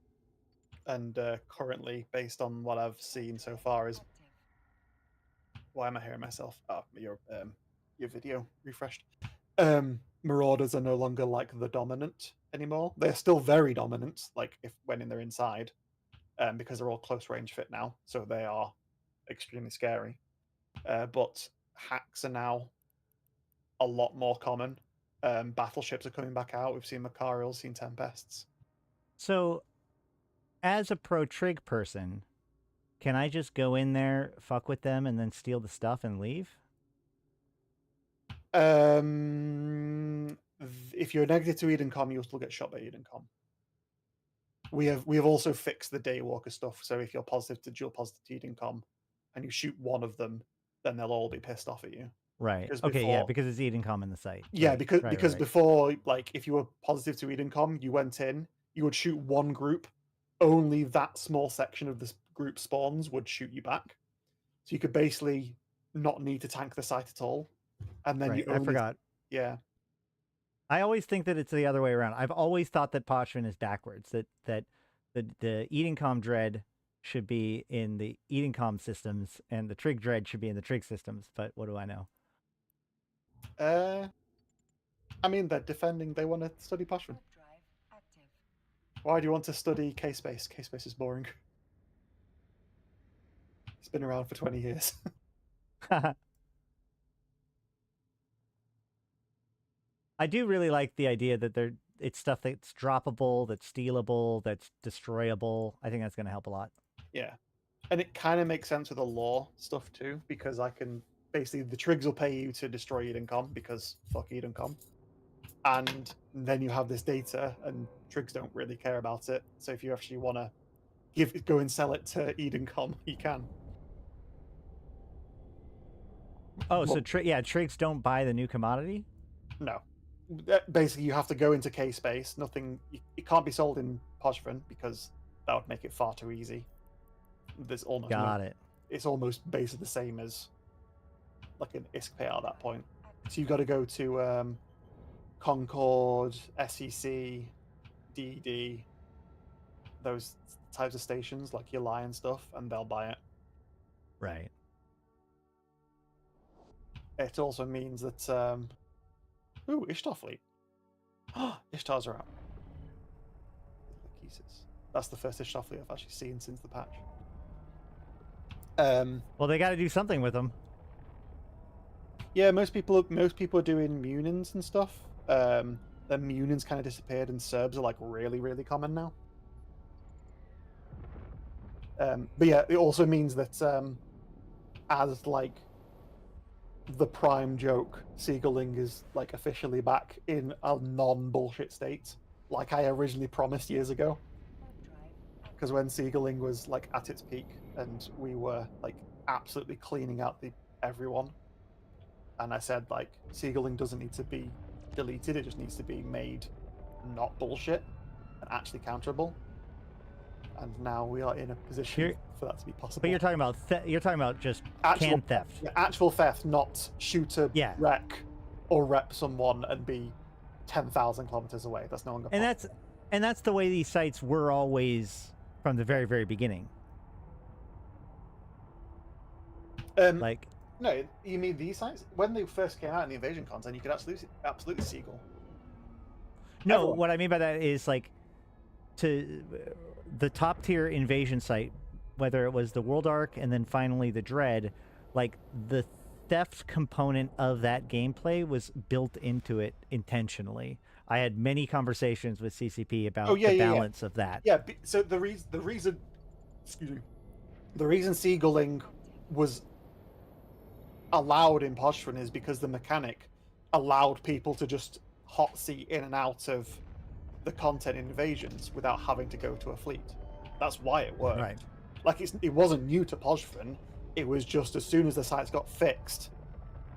And currently, based on what I've seen so far, is why am I hearing myself? Oh, your video refreshed. Marauders are no longer like the dominant anymore. They're still very dominant, like when they're inside, because they're all close range fit now. So they are extremely scary. But hacks are now a lot more common. Battleships are coming back out. We've seen Macarials, seen Tempests. So, as a pro trig person, can I just go in there, fuck with them, and then steal the stuff and leave? If you're negative to Edencom, you'll still get shot by Edencom. We have also fixed the Daywalker stuff. So if you're positive to dual positive to Edencom, and you shoot one of them, then they'll all be pissed off at you. Right. Because Okay, yeah, before- because it's Edencom in the site. Yeah, Right, because right, because right. before, like, if you were positive to Edencom, you went in, you would shoot one group, only that small section of this group spawns would shoot you back. So you could basically not need to tank the site at all, and then you Right, I only forgot. yeah. I always think that it's the other way around. I've always thought that Pochman is backwards. That the Edencom dread should be in the Edencom systems, and the trig dread should be in the trig systems. But what do I know? I mean, they're defending. They want to study Poshman. Warp drive active. Why do you want to study K-Space? K-Space is boring. It's been around for 20 years. I do really like the idea that it's stuff that's droppable, that's stealable, that's destroyable. I think that's going to help a lot. Yeah. And it kind of makes sense with the lore stuff too, because I can basically, the trigs will pay you to destroy Edencom because fuck Edencom. And then you have this data, and trigs don't really care about it. So if you actually want to go and sell it to Edencom, you can. Oh, so trigs don't buy the new commodity? No. Basically, you have to go into K-Space. Nothing. It can't be sold in Poshvin because that would make it far too easy. There's almost Got it. It's almost basically the same as like an ISK payout at that point. So you've got to go to Concord, SEC, DD, those types of stations like your Lion stuff, and they'll buy it. Right. It also means that ooh, Ishtar fleet. Ishtars are out. That's the first Ishtar fleet I've actually seen since the patch. Well, they got to do something with them. Yeah, most people are doing Munins and stuff. The Munins kind of disappeared, and Serbs are like really, really common now. But yeah, it also means that as like the prime joke, Siegeling is like officially back in a non-bullshit state, like I originally promised years ago. Because when Siegeling was like at its peak, and we were like absolutely cleaning out everyone, and I said like Siegeling doesn't need to be deleted; it just needs to be made not bullshit and actually counterable. And now we are in a position for that to be possible. But you're talking about just actual can theft. Yeah, actual theft, not shoot a wreck or rep someone and be 10,000 kilometers away. That's no longer possible. And that's the way these sites were always from the very, very beginning. Like, no, you mean these sites? When they first came out in the invasion content, you could absolutely Seagull. No, Everyone. What I mean by that is like to the top tier invasion site, whether it was the World Arc and then finally the Dread, like the theft component of that gameplay was built into it intentionally. I had many conversations with CCP about the balance of that. Yeah, so the reason Seagulling was allowed in Poshvin is because the mechanic allowed people to just hot seat in and out of the content invasions without having to go to a fleet. That's why it worked. Right. Like it wasn't new to Poshvin. It was just as soon as the sites got fixed,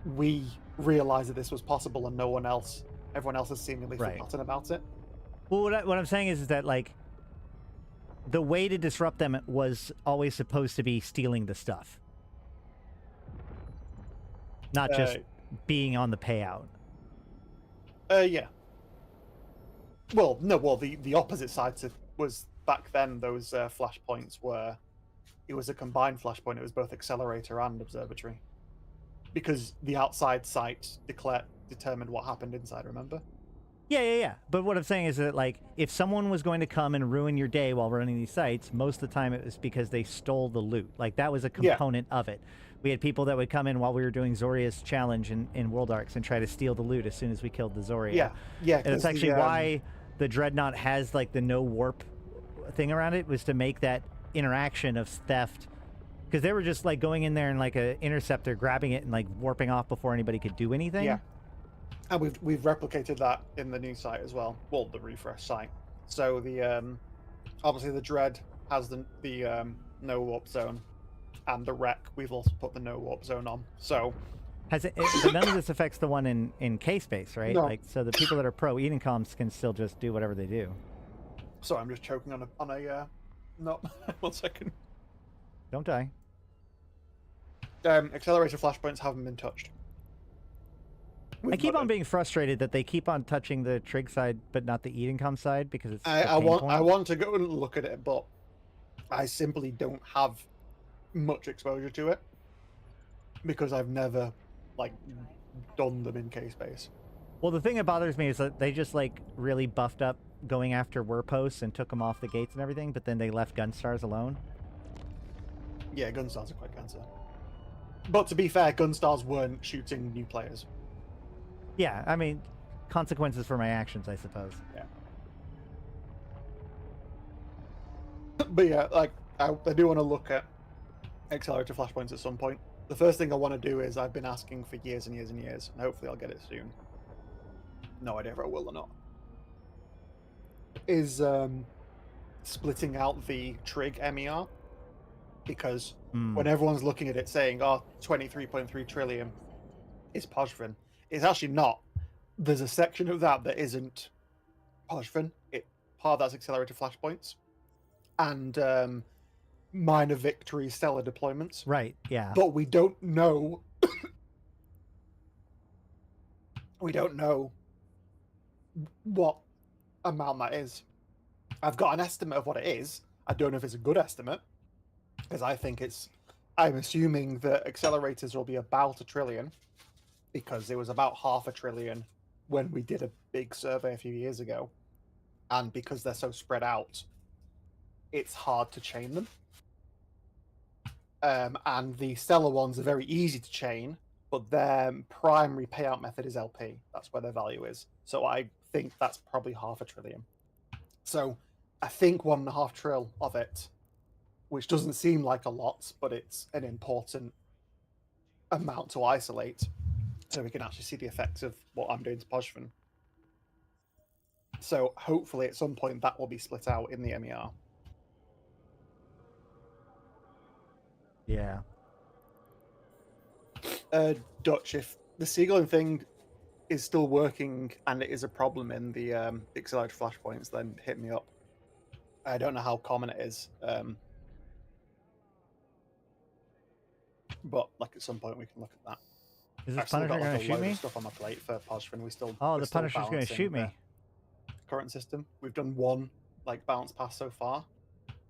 we realized that this was possible, and everyone else has seemingly forgotten about it. Well, what I'm saying is that like the way to disrupt them was always supposed to be stealing the stuff, not just being on the payout. Yeah. Well, no. Well, the opposite side was back then. Those flashpoints were, it was a combined flashpoint. It was both accelerator and observatory, because the outside site determined what happened inside. Remember? Yeah. But what I'm saying is that, like, if someone was going to come and ruin your day while running these sites, most of the time it was because they stole the loot. Like, that was a Yeah. component of it. We had people that would come in while we were doing Zoria's challenge in World Arcs and try to steal the loot as soon as we killed the Zoria. Yeah. And it's 'cause actually why the Dreadnought has, like, the no warp thing around it, was to make that interaction of theft. Because they were just, like, going in there and, like, a interceptor, grabbing it and, like, warping off before anybody could do anything. Yeah. And we've replicated that in the new site as well. Well, the refresh site. So the obviously the Dread has the no warp zone, and the Wreck we've also put the no warp zone on. So Has it, but none of this affects the one in K-Space, right? No. Like, so the people that are pro eating comms can still just do whatever they do. sorry, I'm just choking on a no. 1 second. Don't die. Accelerator flashpoints haven't been touched. I keep on being frustrated that they keep on touching the trig side, but not the eating com side, because it's. I want to go and look at it, but I simply don't have much exposure to it because I've never like done them in K-Space. Well, the thing that bothers me is that they just, like, really buffed up going after Werposts and took them off the gates and everything, but then they left Gunstars alone. Yeah, Gunstars are quite cancer. But to be fair, Gunstars weren't shooting new players. Yeah, I mean, consequences for my actions, I suppose. Yeah. But yeah, like, I do want to look at accelerator flashpoints at some point. The first thing I want to do is I've been asking for years and years and years, and hopefully I'll get it soon. No idea if I will or not. Is splitting out the trig MER, because when everyone's looking at it saying, oh, 23.3 trillion is Pozhrin, it's actually not. There's a section of that that isn't Pozhrin. Part of that's accelerator flashpoints and minor victory stellar deployments. Right, yeah. But we don't know. We don't know what amount that is. I've got an estimate of what it is. I don't know if it's a good estimate, because I'm assuming that accelerators will be about 1 trillion, because it was about 500 billion when we did a big survey a few years ago, and because they're so spread out, it's hard to chain them. And the stellar ones are very easy to chain, but their primary payout method is LP. That's where their value is. So I think that's probably 500 billion. So I think 1.5 trill of it, which doesn't seem like a lot, but it's an important amount to isolate, so we can actually see the effects of what I'm doing to Pozhrin. So hopefully at some point that will be split out in the MER. Yeah. Dutch, if the Seagulling thing is still working and it is a problem in the accelerator flashpoints, then hit me up. I don't know how common it is, but like at some point we can look at that. Is this I've still Punisher got going like to a shoot load me? of stuff on my plate for Pozhrin. Oh, the Punisher's going to shoot me. Current system. We've done one like bounce pass so far,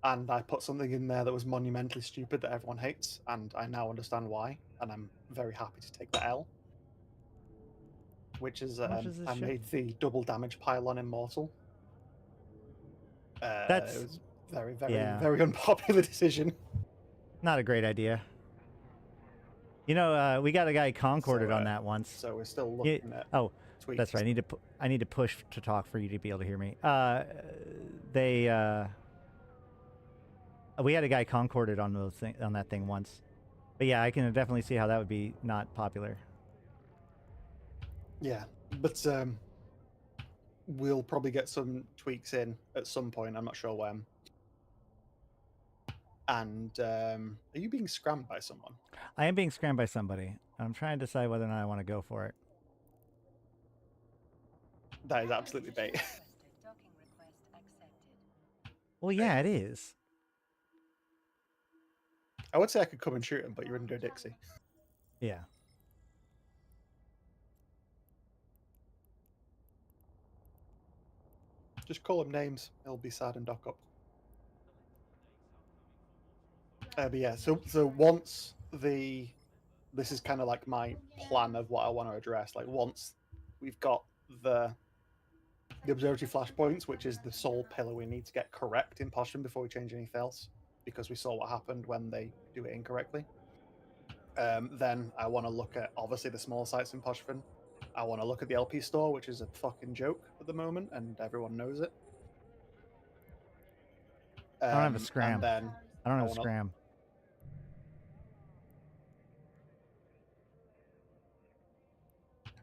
and I put something in there that was monumentally stupid that everyone hates, and I now understand why, and I'm very happy to take the L. Which is much is this I shit? made the double damage pylon immortal. That's- It was very, very, yeah. very unpopular decision. Not a great idea. You know, we got a guy concorded on that once. So we're still looking at Oh, tweaks. that's right. I need to push to talk for you to be able to hear me. We had a guy concorded on that thing once. But yeah, I can definitely see how that would be not popular. Yeah, but we'll probably get some tweaks in at some point. I'm not sure when. And are you being scrammed by someone? I am being scrammed by somebody. I'm trying to decide whether or not I want to go for it. That is absolutely bait. Docking request accepted. Well, yeah, it is. I would say I could come and shoot him, but you're into a Dixie. Yeah. Just call him names. He'll be sad and dock up. But yeah, so once this is kind of like my plan of what I want to address. Like once we've got the the observatory flashpoints, which is the sole pillar we need to get correct in Posturing before we change anything else, because we saw what happened when they do it incorrectly. Then I want to look at obviously the small sites in Posturing. I want to look at the LP store, which is a fucking joke at the moment, and everyone knows it. I don't have a And scram. then I don't have a wanna- scram.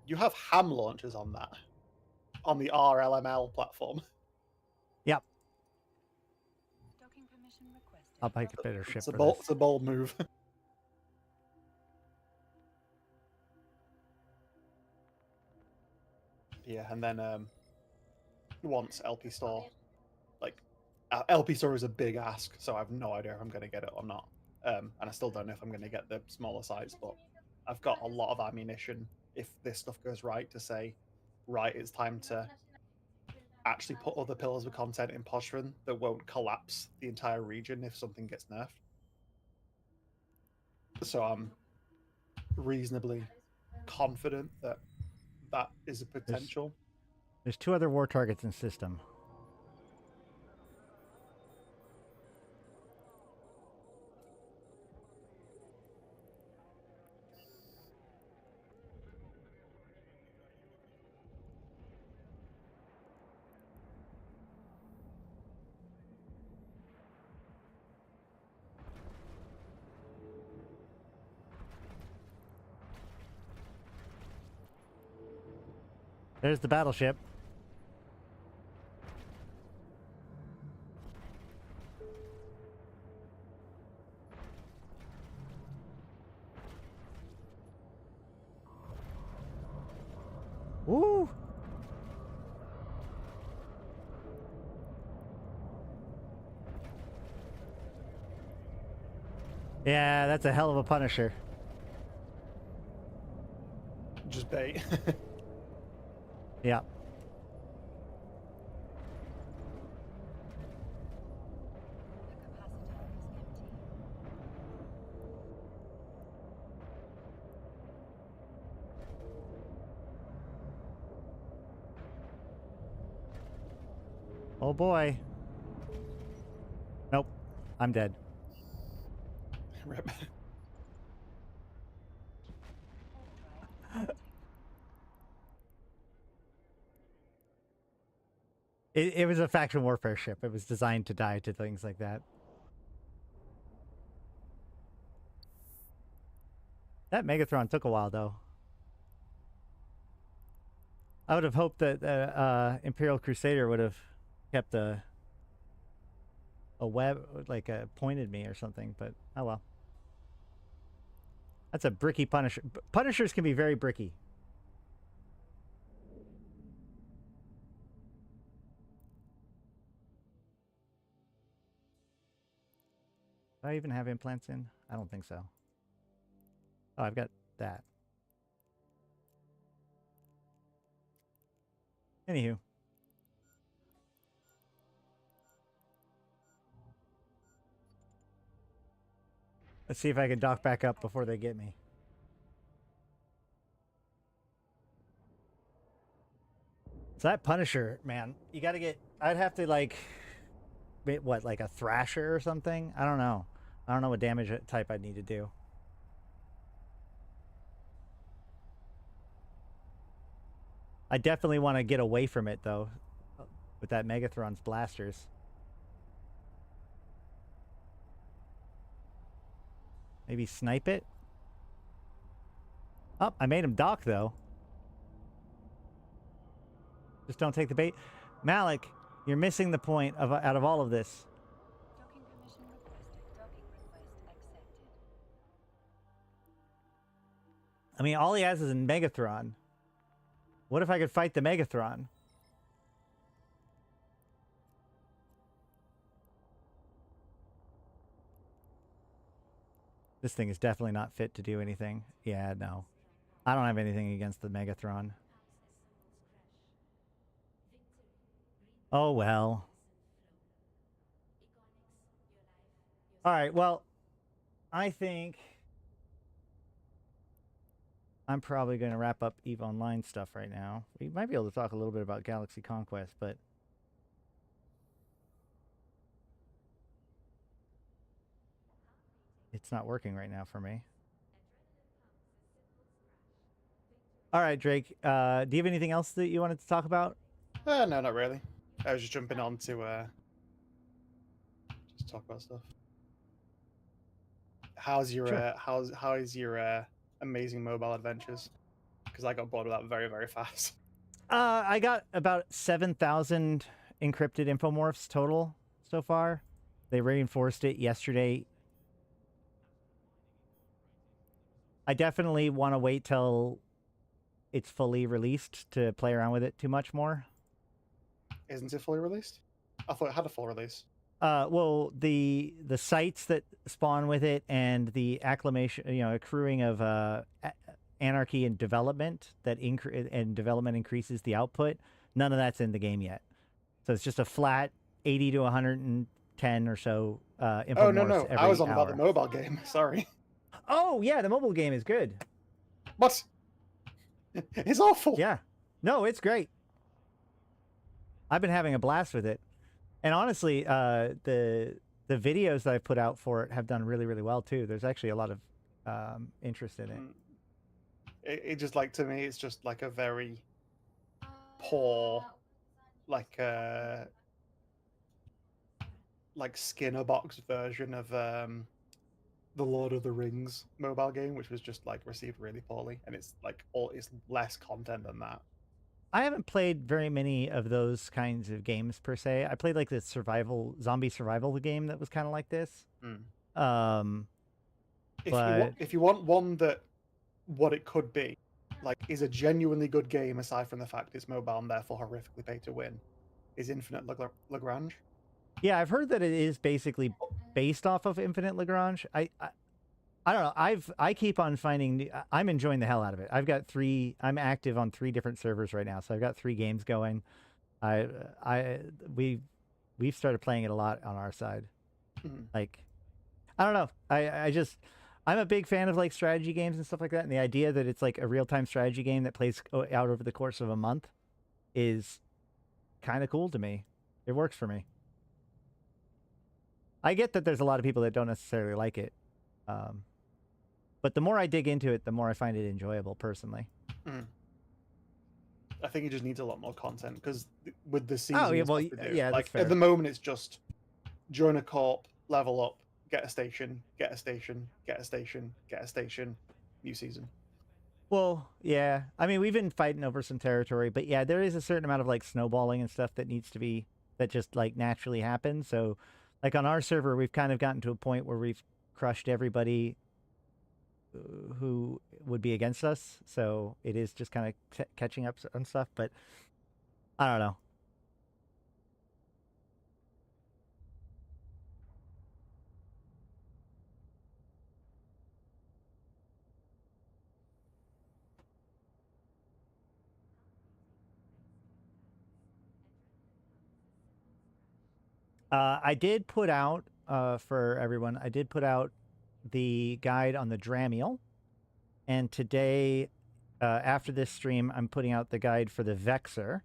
You have ham launchers on that, on the RLML platform. Yep. Docking permission requested. I'll make a better ship It's a for bold, this. it's a bold move. Yeah, and then once LP store, like LP store is a big ask, so I have no idea if I'm going to get it or not. And I still don't know if I'm going to get the smaller sites, but I've got a lot of ammunition if this stuff goes right to say, right, it's time to actually put other pillars of content in Posturing that won't collapse the entire region if something gets nerfed. So I'm reasonably confident that that is a potential. There's 2 other war targets in system. There's the battleship. Woo! Yeah, that's a hell of a Punisher. Just bait. Yeah. The capacitor is empty. Oh boy. Nope. I'm dead. Rip. It was a faction warfare ship. It was designed to die to things like that. That Megathron took a while, though. I would have hoped that Imperial Crusader would have kept a web, like pointed me or something, but oh well. That's a bricky Punisher. Punishers can be very bricky. Do I even have implants in? I don't think so. Oh, I've got that. Anywho. Let's see if I can dock back up before they get me. So that Punisher, man, you gotta get... I'd have to, like... What, like a Thrasher or something? I don't know. I don't know what damage type I'd need to do. I definitely want to get away from it, though, with that Megathron's blasters. Maybe snipe it? Oh, I made him dock, though. Just don't take the bait. Malik, you're missing the point of out of all of this. Docking permission requested. Docking request accepted. I mean, all he has is a Megathron. What if I could fight the Megathron? This thing is definitely not fit to do anything. Yeah, no. I don't have anything against the Megathron. Oh, well. All right, well, I think... I'm probably going to wrap up EVE Online stuff right now. We might be able to talk a little bit about Galaxy Conquest, but it's not working right now for me. All right, Drake. Do you have anything else that you wanted to talk about? No, not really. I was just jumping on to just talk about stuff. How's your Sure. how is your amazing mobile adventures? Because I got bored of that very, very fast. I got about 7,000 encrypted infomorphs total so far. They reinforced it yesterday. I definitely want to wait till it's fully released to play around with it too much more. Isn't it fully released? I thought it had a full release. Well, the sites that spawn with it and the acclimation, accruing of anarchy and development and development increases the output. None of that's in the game yet, so it's just a flat 80 to 110 or so infomorphs Oh no, every I was on hour. about the mobile game. Sorry. Oh yeah, the mobile game is good. What? It's awful. Yeah, no, it's great. I've been having a blast with it. And honestly, the videos that I've put out for it have done really, really well too. There's actually a lot of interest in it. It just like, to me, it's just like a very poor, like Skinner box version of the Lord of the Rings mobile game, which was just like received really poorly, and it's like it's less content than that. I haven't played very many of those kinds of games per se. I played like the zombie survival game that was kind of like this. If you want one that what it could be, like, is a genuinely good game aside from the fact it's mobile and therefore horrifically pay to win, is Infinite Lagrange. Yeah, I've heard that it is basically based off of Infinite Lagrange. I don't know. I keep on finding. I'm enjoying the hell out of it. I'm active on 3 different servers right now, so I've got 3 games going. We've started playing it a lot on our side. Like, I don't know. I'm a big fan of like strategy games and stuff like that, and the idea that it's like a real-time strategy game that plays out over the course of a month is kind of cool to me. It works for me. I get that there's a lot of people that don't necessarily like it. But the more I dig into it, the more I find it enjoyable personally. I think it just needs a lot more content because with the season, that's fair. At the moment, it's just join a corp, level up, get a station, get a station, get a station, get a station, new season. Well, yeah. I mean, we've been fighting over some territory, but yeah, there is a certain amount of like snowballing and stuff that just like naturally happens. So, like on our server, we've kind of gotten to a point where we've crushed everybody who would be against us, so it is just kind of catching up on stuff, but I don't know. I did put out for everyone, I did put out the guide on the Dramiel, and today after this stream I'm putting out the guide for the Vexer,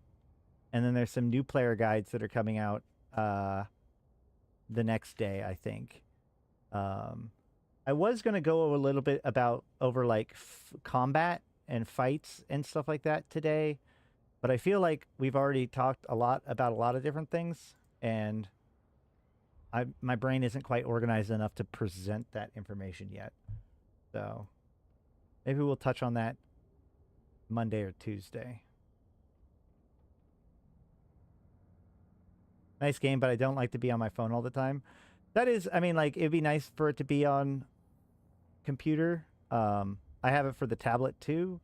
and then there's some new player guides that are coming out the next day, I think. I was going to go a little bit over like combat and fights and stuff like that today, but I feel like we've already talked a lot about a lot of different things, and my brain isn't quite organized enough to present that information yet. So maybe we'll touch on that Monday or Tuesday. Nice game, but I don't like to be on my phone all the time. That is, I mean, like, it'd be nice for it to be on computer. I have it for the tablet too.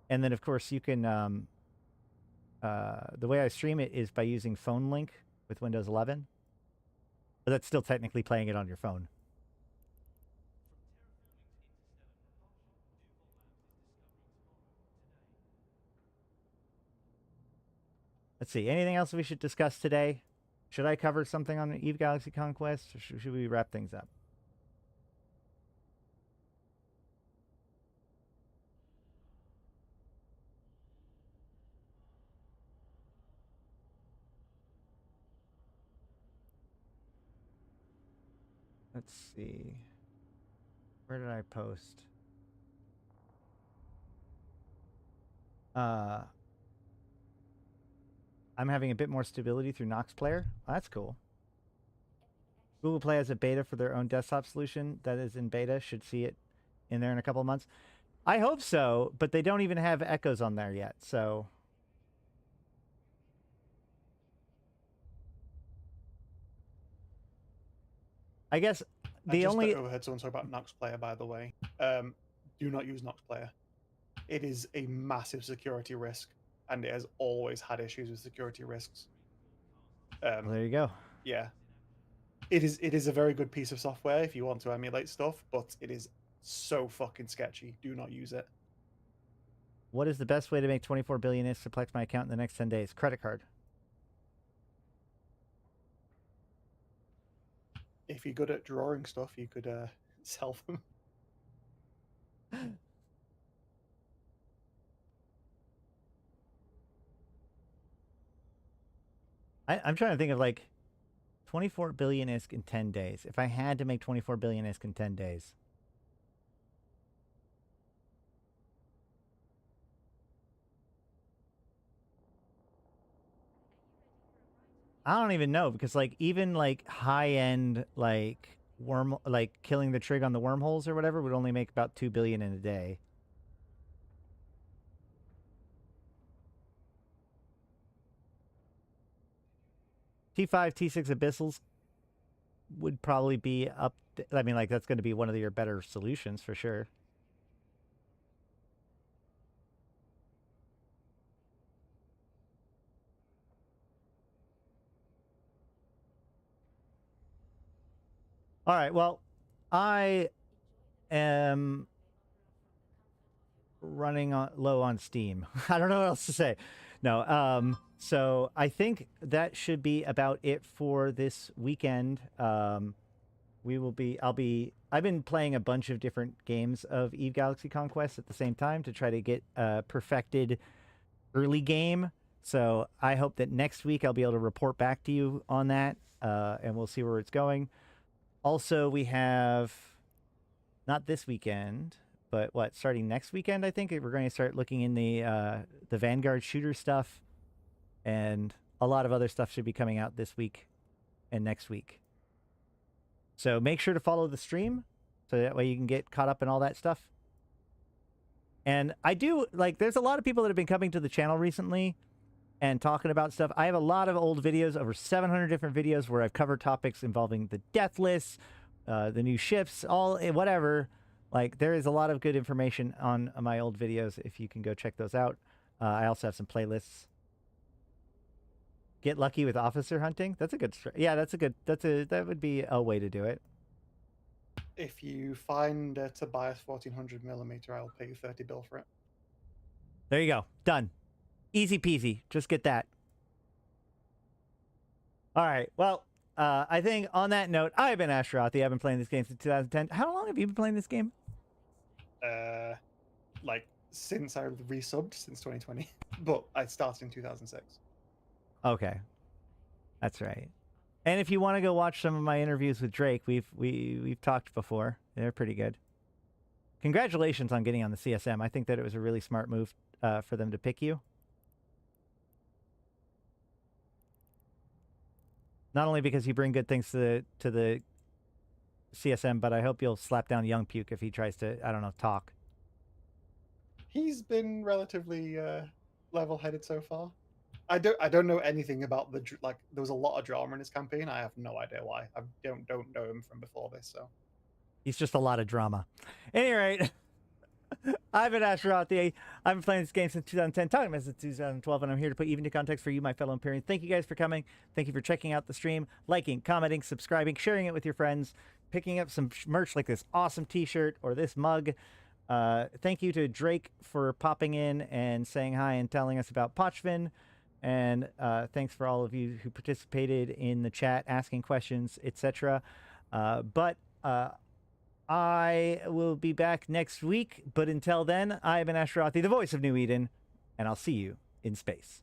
And then, of course, you can, the way I stream it is by using Phone Link with Windows 11. But that's still technically playing it on your phone. Let's see. Anything else we should discuss today? Should I cover something on EVE Galaxy Conquest, or should we wrap things up? Let's see. Where did I post? I'm having a bit more stability through Nox Player. Oh, that's cool. Google Play has a beta for their own desktop solution that is in beta. Should see it in there in a couple of months. I hope so, but they don't even have echoes on there yet, so... I guess the only... I overheard someone talk about Nox Player, by the way. Do not use Nox Player. It is a massive security risk, and it has always had issues with security risks. Well, there you go. Yeah. It is a very good piece of software if you want to emulate stuff, but it is so fucking sketchy. Do not use it. What is the best way to make 24 billion is to flex my account in the next 10 days? Credit card. If you're good at drawing stuff, you could sell them. I'm trying to think of like 24 billion ISK in 10 days. If I had to make 24 billion ISK in 10 days. I don't even know, because like even like high end like killing the trig on the wormholes or whatever would only make about 2 billion in a day. T5, T6 abyssals would probably be up. I mean, like that's going to be one of your better solutions for sure. All right. Well, I am running low on steam. I don't know what else to say. No. So I think that should be about it for this weekend. I've been playing a bunch of different games of Eve Galaxy Conquest at the same time to try to get a perfected early game. So I hope that next week I'll be able to report back to you on that, and we'll see where it's going. Also, we have, not this weekend, but starting next weekend, I think we're going to start looking in the Vanguard shooter stuff, and a lot of other stuff should be coming out this week and next week. So make sure to follow the stream, so that way you can get caught up in all that stuff. And I do, like, there's a lot of people that have been coming to the channel recently and talking about stuff. I have a lot of old videos, over 700 different videos, where I've covered topics involving the Deathless, the new ships, whatever. Like, there is a lot of good information on my old videos if you can go check those out. I also have some playlists. Get lucky with officer hunting. That's a good. Yeah, that would be a way to do it. If you find a Tobias 1400mm, I'll pay you 30 bill for it. There you go. Done. Easy peasy. Just get that. All right. Well, I think on that note, I've been Ashrothi. I've been playing this game since 2010. How long have you been playing this game? Like since I resubbed since 2020, but I started in 2006. Okay, that's right. And if you want to go watch some of my interviews with Drake, we've talked before. They're pretty good. Congratulations on getting on the CSM. I think that it was a really smart move for them to pick you. Not only because you bring good things to the CSM, but I hope you'll slap down Young Puke if he tries to, I don't know, talk. He's been relatively level-headed so far. I don't know anything about the there was a lot of drama in his campaign. I have no idea why. I don't know him from before this, so he's just a lot of drama. At any rate, I've been Ashrothi. I've been playing this game since 2010, talking about it since 2012, and I'm here to put even into context for you, my fellow Empyreans. Thank you guys for coming. Thank you for checking out the stream, liking, commenting, subscribing, sharing it with your friends, picking up some merch like this awesome t-shirt or this mug. Thank you to Drake for popping in and saying hi and telling us about Pochvin. And thanks for all of you who participated in the chat, asking questions, etc. But I will be back next week. But until then, I've been Ashrothi, the voice of New Eden, and I'll see you in space.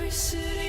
every city